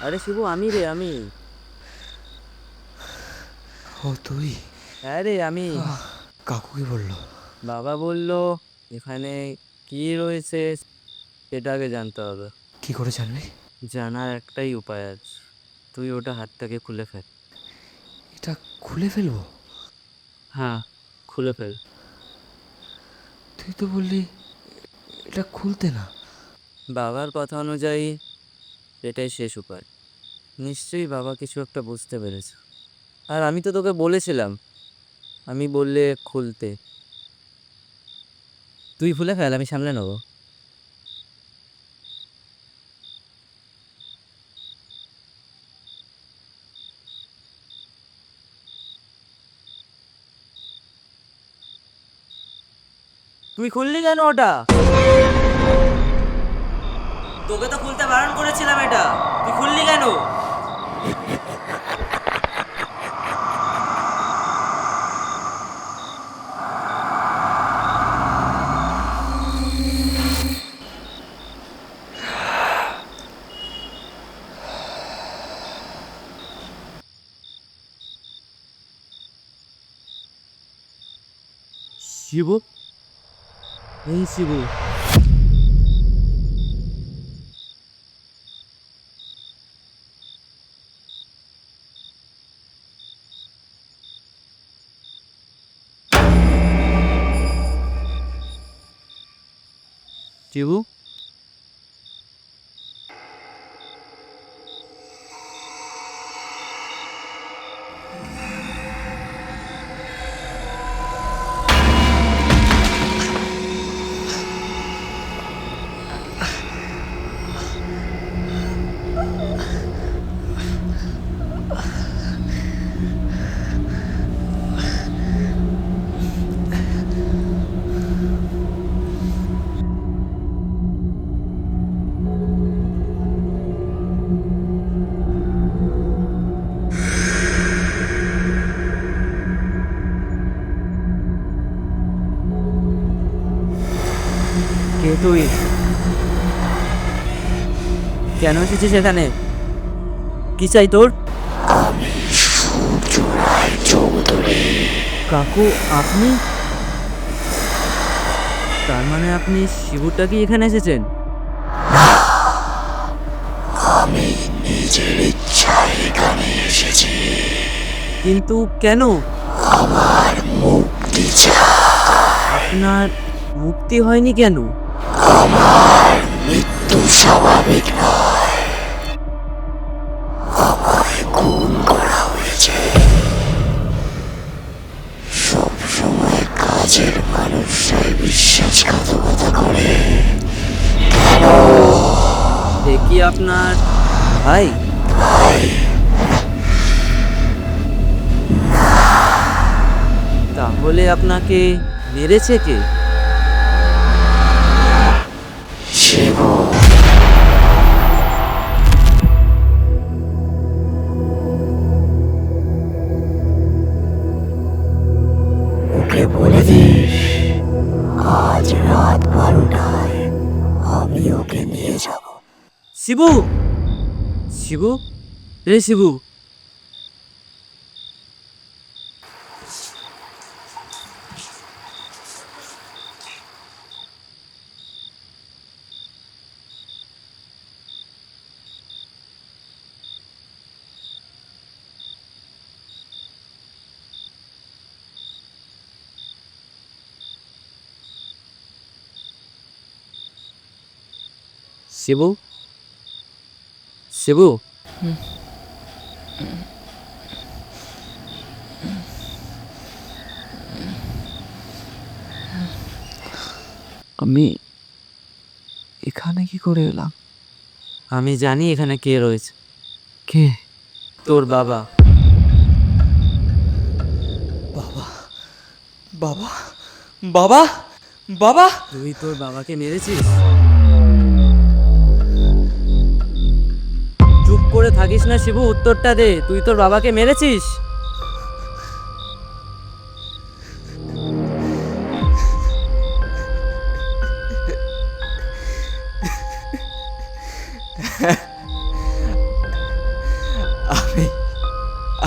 আরে শিবু, আমি রে, আমি। ও তুই? হ্যাঁ রে, আমি। কাকু কি বললো? বাবা বলল এখানে কি রয়েছে সেটা আগে জানতে হবে। কি করে জানবি? জানার একটাই উপায় আছে, তুই ওটা হাতটাকে খুলে ফেল। এটা খুলে ফেলবো? হ্যাঁ, খুলে ফেল। তুই তো বললি এটা খুলতে না। বাবার কথা অনুযায়ী এটাই শেষ উপায়। নিশ্চয়ই বাবা কিছু একটা বুঝতে পেরেছে। আর আমি তো তোকে বলেছিলাম, আমি বললে খুলতে। তুই খুলে ফেল, আমি সামলে নেবো। তুই খুললি কেন ওটা? তোকে তো খুলতে বারণ করেছিলাম এটা, তুই খুললি কেন? শিবু, এই শিবু, শিবু, কে তুই? কেন এসেছিস এখানে? কি চাই তোর? কাকু, আপনি? তার মানে আপনি শিবুটা কি এখানে এসেছেন? আমি নিজের ইচ্ছায় এখানে এসেছি। কিন্তু কেন? আমার মুক্তি চাই। আপনার মুক্তি হয়নি কেন? আমার মৃত্যু স্বাভাবিক নয়, আমায় খুন করা হয়েছে। সবসময় কাজের মানুষরাই বিশ্বাসঘাতকতা করে। এ কি আপনার ভাই? ভাই তাহলে আপনাকে মেরেছে কে? শিব। শিবু, শিবু, রে শিবু। শিবু, শিবু, আমি এখানে কি করে এলাম? আমি জানি এখানে কে রয়েছে। কে? তোর বাবা। বাবা, বাবা, বাবা, বাবা! তুই তোর বাবাকে মেরেছিস? চুপ করে থাকিস না শিবু, উত্তরটা দে। তুই তোর বাবাকে মেরেছিস? আমি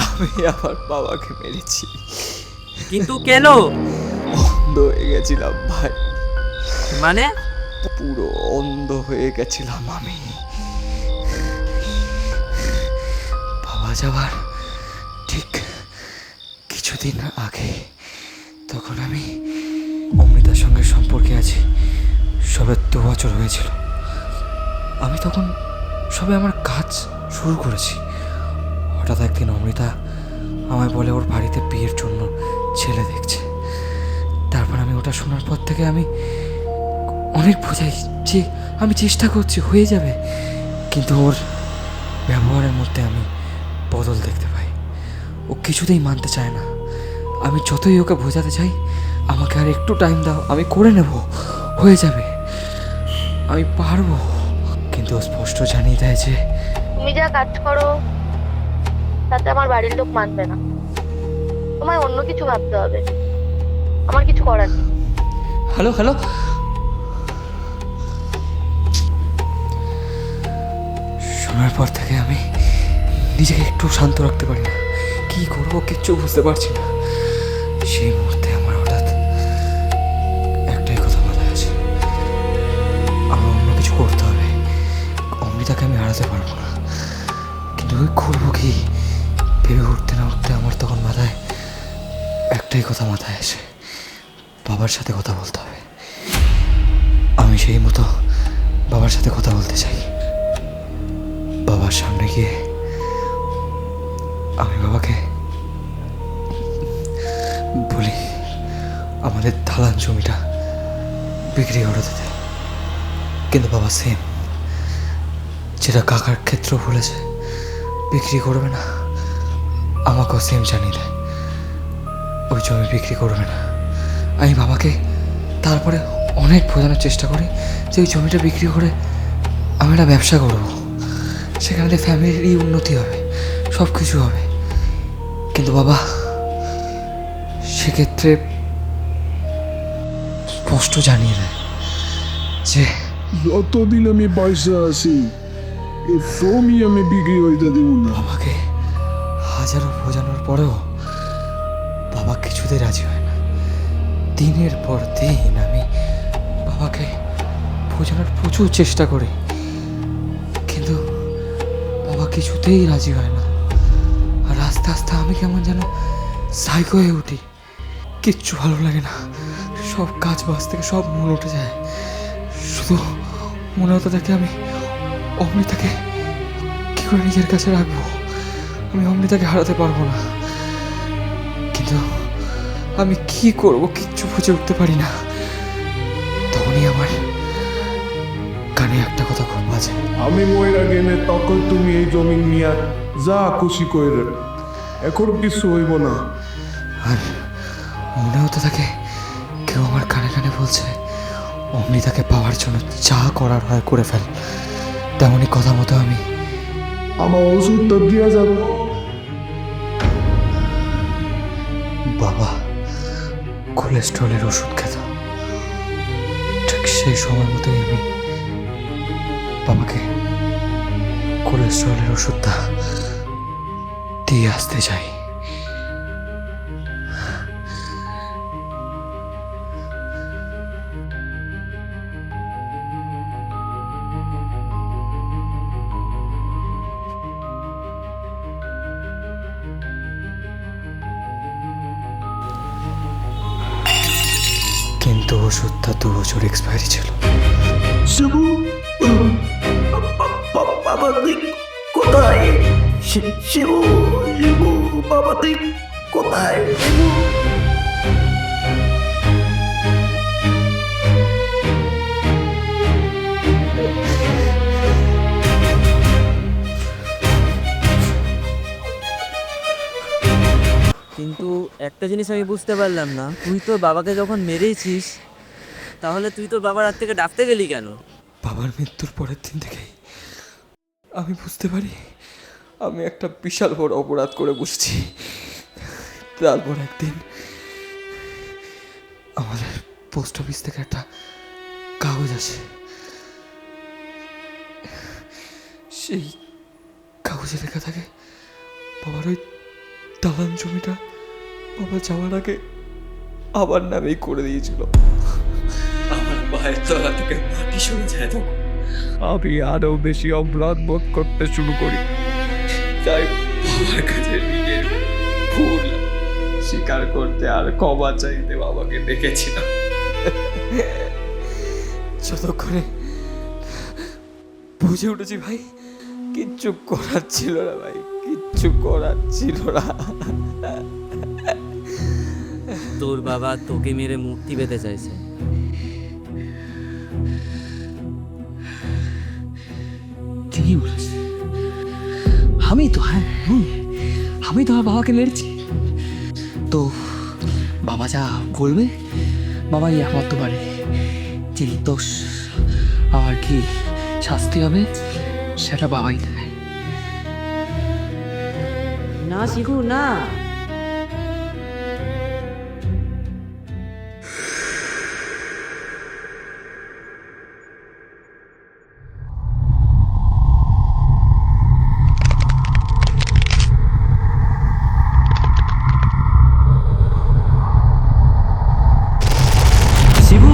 আমি আমার বাবাকে মেরেছি। কিন্তু কেন? অন্ধ হয়ে গেছিলাম ভাই, মানে? পুরো অন্ধ হয়ে গেছিলাম আমি। বাবা যাওয়ার ঠিক কিছুদিন আগে, তখন আমি অমৃতার সঙ্গে সম্পর্কে আছি। সবে 2 বছর হয়েছিল। আমি তখন সবে আমার কাজ শুরু করেছি। হঠাৎ একদিন অমৃতা আমায় বলে ওর বাড়িতে বিয়ের জন্য ছেলে দেখছে। তারপর আমি ওটা শোনার পর থেকে আমি অনেক বোঝাই যে আমি চেষ্টা করছি, হয়ে যাবে, কিন্তু ওর ব্যবহারের মধ্যে আমি বদল দেখতে পাই। ও কিছুতেই মানতে চায় না। আমি যতই ওকে বোঝাতে চাই, আমাকে আর একটু টাইম দাও, আমি করে নেব, হয়ে যাবে, আমি পারবো। কিন্তু ও স্পষ্ট জানিয়ে দেয় যে তুমি যা কাজ করো তাতে আমার বাড়ির লোক মানবে না, তোমায় অন্য কিছু ভাবতে হবে, আমার কিছু করার নেই। হ্যালো হ্যালো, শোনার পর থেকে আমি নিজেকে একটু শান্ত রাখতে পারি না। কি করবো কিচ্ছু বুঝতে পারছি না। সেই মুহূর্তে আমার হঠাৎ একটাই কথা মাথায় আছে, আমার অন্য কিছু করতে হবে। অমৃতাকে আমি হারাতে পারবো না, কিন্তু ওই করবো কি ভেবে উঠতে না উঠতে আমার তখন মাথায় একটাই কথা মাথায় আসে, বাবার সাথে কথা বলতে হবে। আমি সেই মতো বাবার সাথে কথা বলতে চাই। বাবার সামনে গিয়ে আমি বাবাকে বলি আমাদের দালান জমিটা বিক্রি করে দিতে। কিন্তু বাবা সেম যেটা কাকার ক্ষেত্র বলেছে বিক্রি করবে না, আমাকেও সেম জানিয়ে দেয় ওই জমি বিক্রি করবে না। আমি বাবাকে তারপরে অনেক বোঝানোর চেষ্টা করি যে ওই জমিটা বিক্রি করে আমি একটা ব্যবসা করবো, সেখানে ফ্যামিলিরই উন্নতি হবে, সব কিছু হবে। কিন্তু বাবা সেক্ষেত্রে স্পষ্ট জানিয়ে দেয় যে যতদিন আমি পয়সা আছি এই জমি আমি বিক্রি হইতে দিব না। বাবাকে হাজারো বোঝানোর পরেও বাবা কিছুতেই রাজি হয় না। দিনের পর দিন আমি বাবাকে বোঝানোর প্রচুর চেষ্টা করি, কিন্তু বাবা কিছুতেই রাজি হয় না। আর আস্তে আস্তে আমি কেমন যেন সাইকো হয়ে উঠি, কিচ্ছু ভালো লাগে না, সব কাজ বাজ থেকে সব মন উঠে যায়। শুধু মনে হতে থাকে আমি অমৃতাকে কি করে নিজের কাছে রাখবো, আমি অমৃতাকে হারাতে পারবো না। কিন্তু আমি কি করব কিচ্ছু বুঝে উঠতে পারি না। তখনই আমার কানে একটা কথা খুব বাজে, আমি ময়রা গেলে তখন তুমি এই জমি নিয়ে যা খুশি কইরে, এখন কিছু হইব না। আর মনে হতে থাকে কেউ আমার কানে কানে বলছে অমৃতাকে পাওয়ার জন্য যা করার হয় করে ফেল। তেমনই কথা মতো আমি আমার ওষুধটা দিয়া যাব। বাবা কোলেস্ট্রলের ওষুধ খেত, ঠিক সেই সময় মতোই আমি বাবাকে কোলেস্ট্রলের ওষুধটা দিয়ে আসতে চাই। কিন্তু ওষুধটা 2 বছর এক্সপায়ারি ছিল। শিবু বাবা তুই কোথায়? শিবু শিবু বাবা তুই কোথায়? কিন্তু একটা জিনিস আমি বুঝতে পারলাম না, তুই তোর বাবাকে যখন মেরেছিস তাহলে তুই তোর বাবার হাত থেকে ডাকতে গেলি কেন? বাবার মৃত্যুর পরের দিন থেকেই আমি বুঝতে পারি আমি একটা বিশাল বড় অপরাধ করে বসেছি। তারপর একদিন আমাদের পোস্ট অফিস থেকে একটা কাগজ আসে। সেই কাগজে লেখা থাকে বাবার ওই দালান জমিটা বাবা যাওয়ার আগে আবার নামেই করে দিয়েছিল। আমার পায়ের তলা থেকে মাটি সরে যায় তখন আমি আরো বেশি অপরাধ বোধ করতে শুরু করি। তাই বাবার কাছে নিজের ভুল স্বীকার করতে আর ক্ষমা চাইতে বাবাকে ডেকেছিলাম। যতক্ষণে বুঝে উঠেছি ভাই কিচ্ছু করার ছিল না, ভাই কিচ্ছু করার ছিল না। তোর বাবা তোকে মেরে মুক্তি পেতে চাইছে। ঠিকই বলেছে, আমি তো আমি তো আমার বাবাকে মেরেছি। তো বাবা যা বলবে বাবাই একমাত্র পারে যে দোষ আর কি শাস্তি হবে সেটা বাবাই দেয়। না শিখু না, শিবু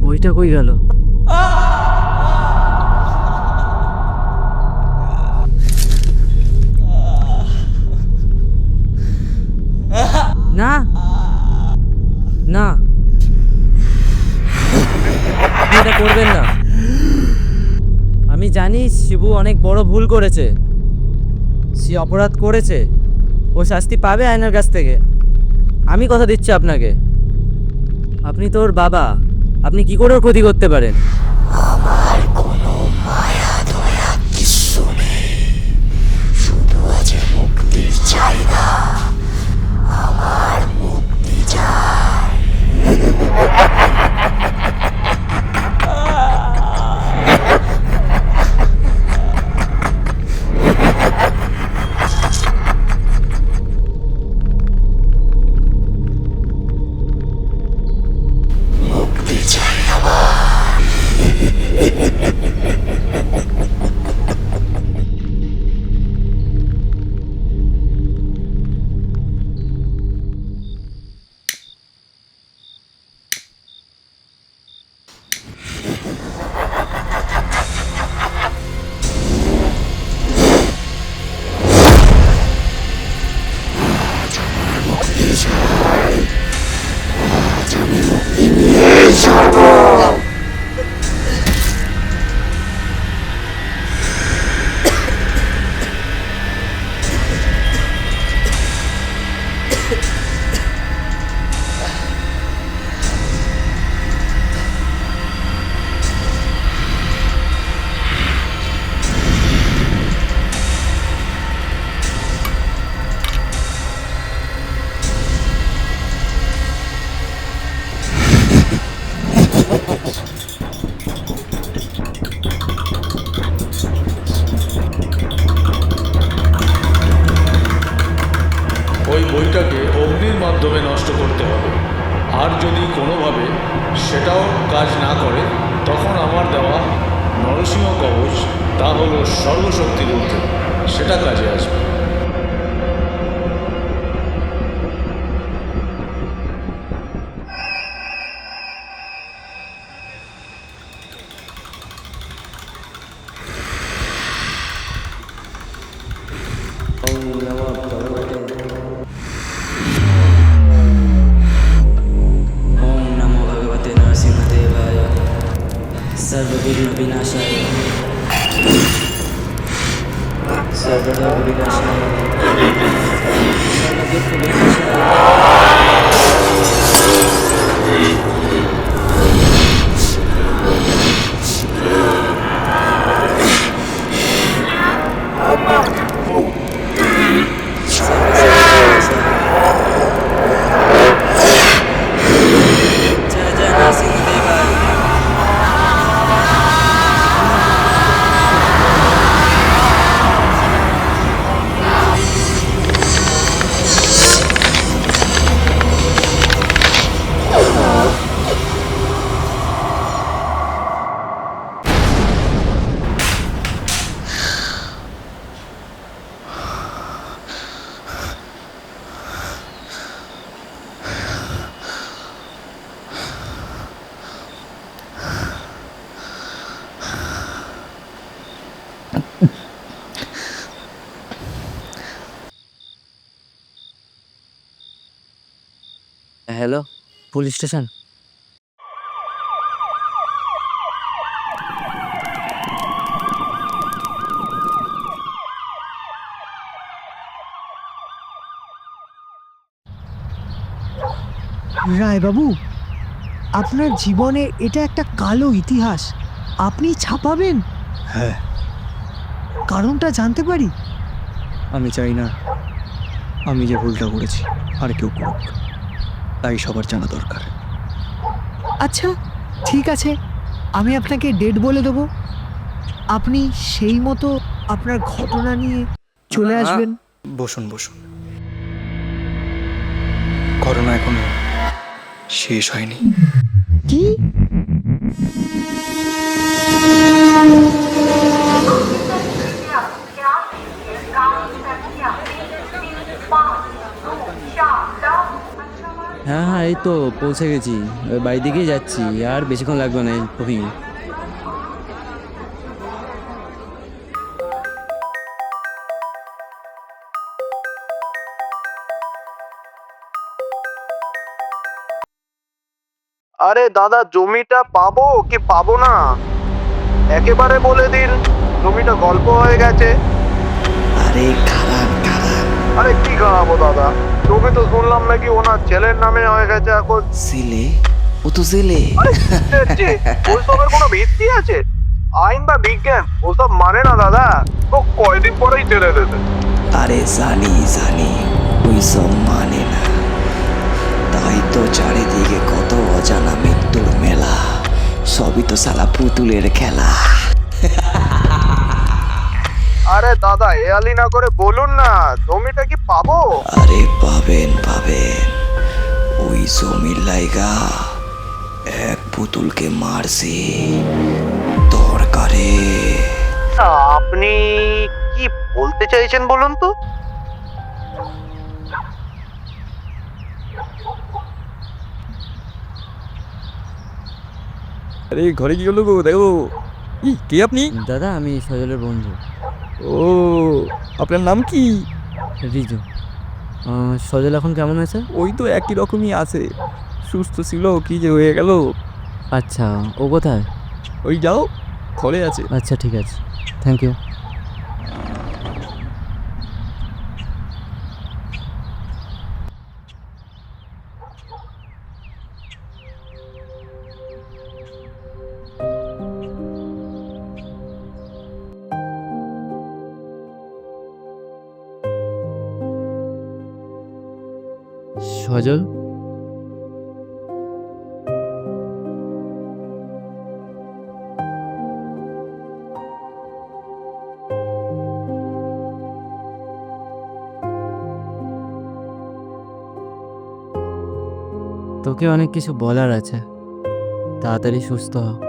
বইটা কই গেল? না না, এটা করবেন না। আমি জানি শিবু অনেক বড় ভুল করেছে, সে অপরাধ করেছে, ও শাস্তি পাবে আয়নার কাছ থেকে। আমি কথা দিচ্ছি আপনাকে, আপনি তোর বাবা, আপনি কি করে ওর ক্ষতি করতে পারেন? আমার কোনো মায়া দয়া কিছু নেই, শুধু আজ মুক্তির চাহিদা। আর যদি কোনোভাবে সেটাও কাজ না করে, তখন আমার দেওয়া নরসিংহ কবচ, তা হলো সর্বশক্তির ঊর্ধ্বে, সেটা কাজে আসবে। ओम नमो भगवते नरसिंहदेवाय सर्वविघ्न विनाशाय सर्वरोग विनाशाय सर्वदुःख विनाशाय जय जय नरसिंहदेवाय। Hello, police station. রায়বাবু, আপনার জীবনে এটা একটা কালো ইতিহাস, আপনি ছাপাবেন? হ্যাঁ। কারণটা জানতে পারি? আমি চাই না আমি যে ভুলটা করেছি আর কেউ করুক, তাই সবার জানা দরকার। আচ্ছা ঠিক আছে, আমি আপনাকে ডেট বলে দেবো, আপনি সেই মতো আপনার ঘটনা নিয়ে চলে আসবেন। বসুন বসুন, ঘটনা এখনো শেষ হয়নি। কি? হ্যাঁ হ্যাঁ, এই তো পৌঁছে গেছি, ওই বাড়ির দিকেই যাচ্ছি, আর বেশিক্ষণ লাগবে না, এই খুবই। আরে দাদা, জমিটা পাবো কি পাবো না একেবারে বলে দিন। জমিটা গল্প হয়ে গেছে। আরে খারাপ খারাপ আরে কি খারাপো দাদা, জমি তো শুনলাম নাকি ওনার ছেলের নামে হয়ে গেছে এখন। ছেলে, ও তো ছেলে। ওইসবের কোনো ভিত্তি আছে? আইন বা বিজ্ঞান ওসব মানে না দাদা, ও কয়দিন পরেই ছেড়ে দেবে। আরে জানি জানি, ওই সব মানে না, তাই তো চারিদিকে কত অজানা মৃত্যুর মেলা, সবই তো শালা পুতুলের খেলা। আরে দাদা, হেয়ালি না করে বলুন না, জমিটা কি পাবো? আরে পাবেন পাবেন, ওই জমির লাইগা এক পুতুলকে মারছি দরকারে। আপনি কি বলতে চাইছেন বলুন তো? আরে ঘরে কি হলো গো, দেখো। কে আপনি? দাদা, আমি সজলের বন্ধু। ও, আপনার নাম কি? রিজু। সজল এখন কেমন আছে? ওই তো একই রকমই আছে, সুস্থ ছিল, কি যে হয়ে গেল। আচ্ছা, ও কোথায়? ওই যাও, ঘরে আছে। আচ্ছা ঠিক আছে, থ্যাংক ইউ। সজল, তোকে অনেক কিছু বলার আছে। তাড়াতাড়ি সুস্থ হ।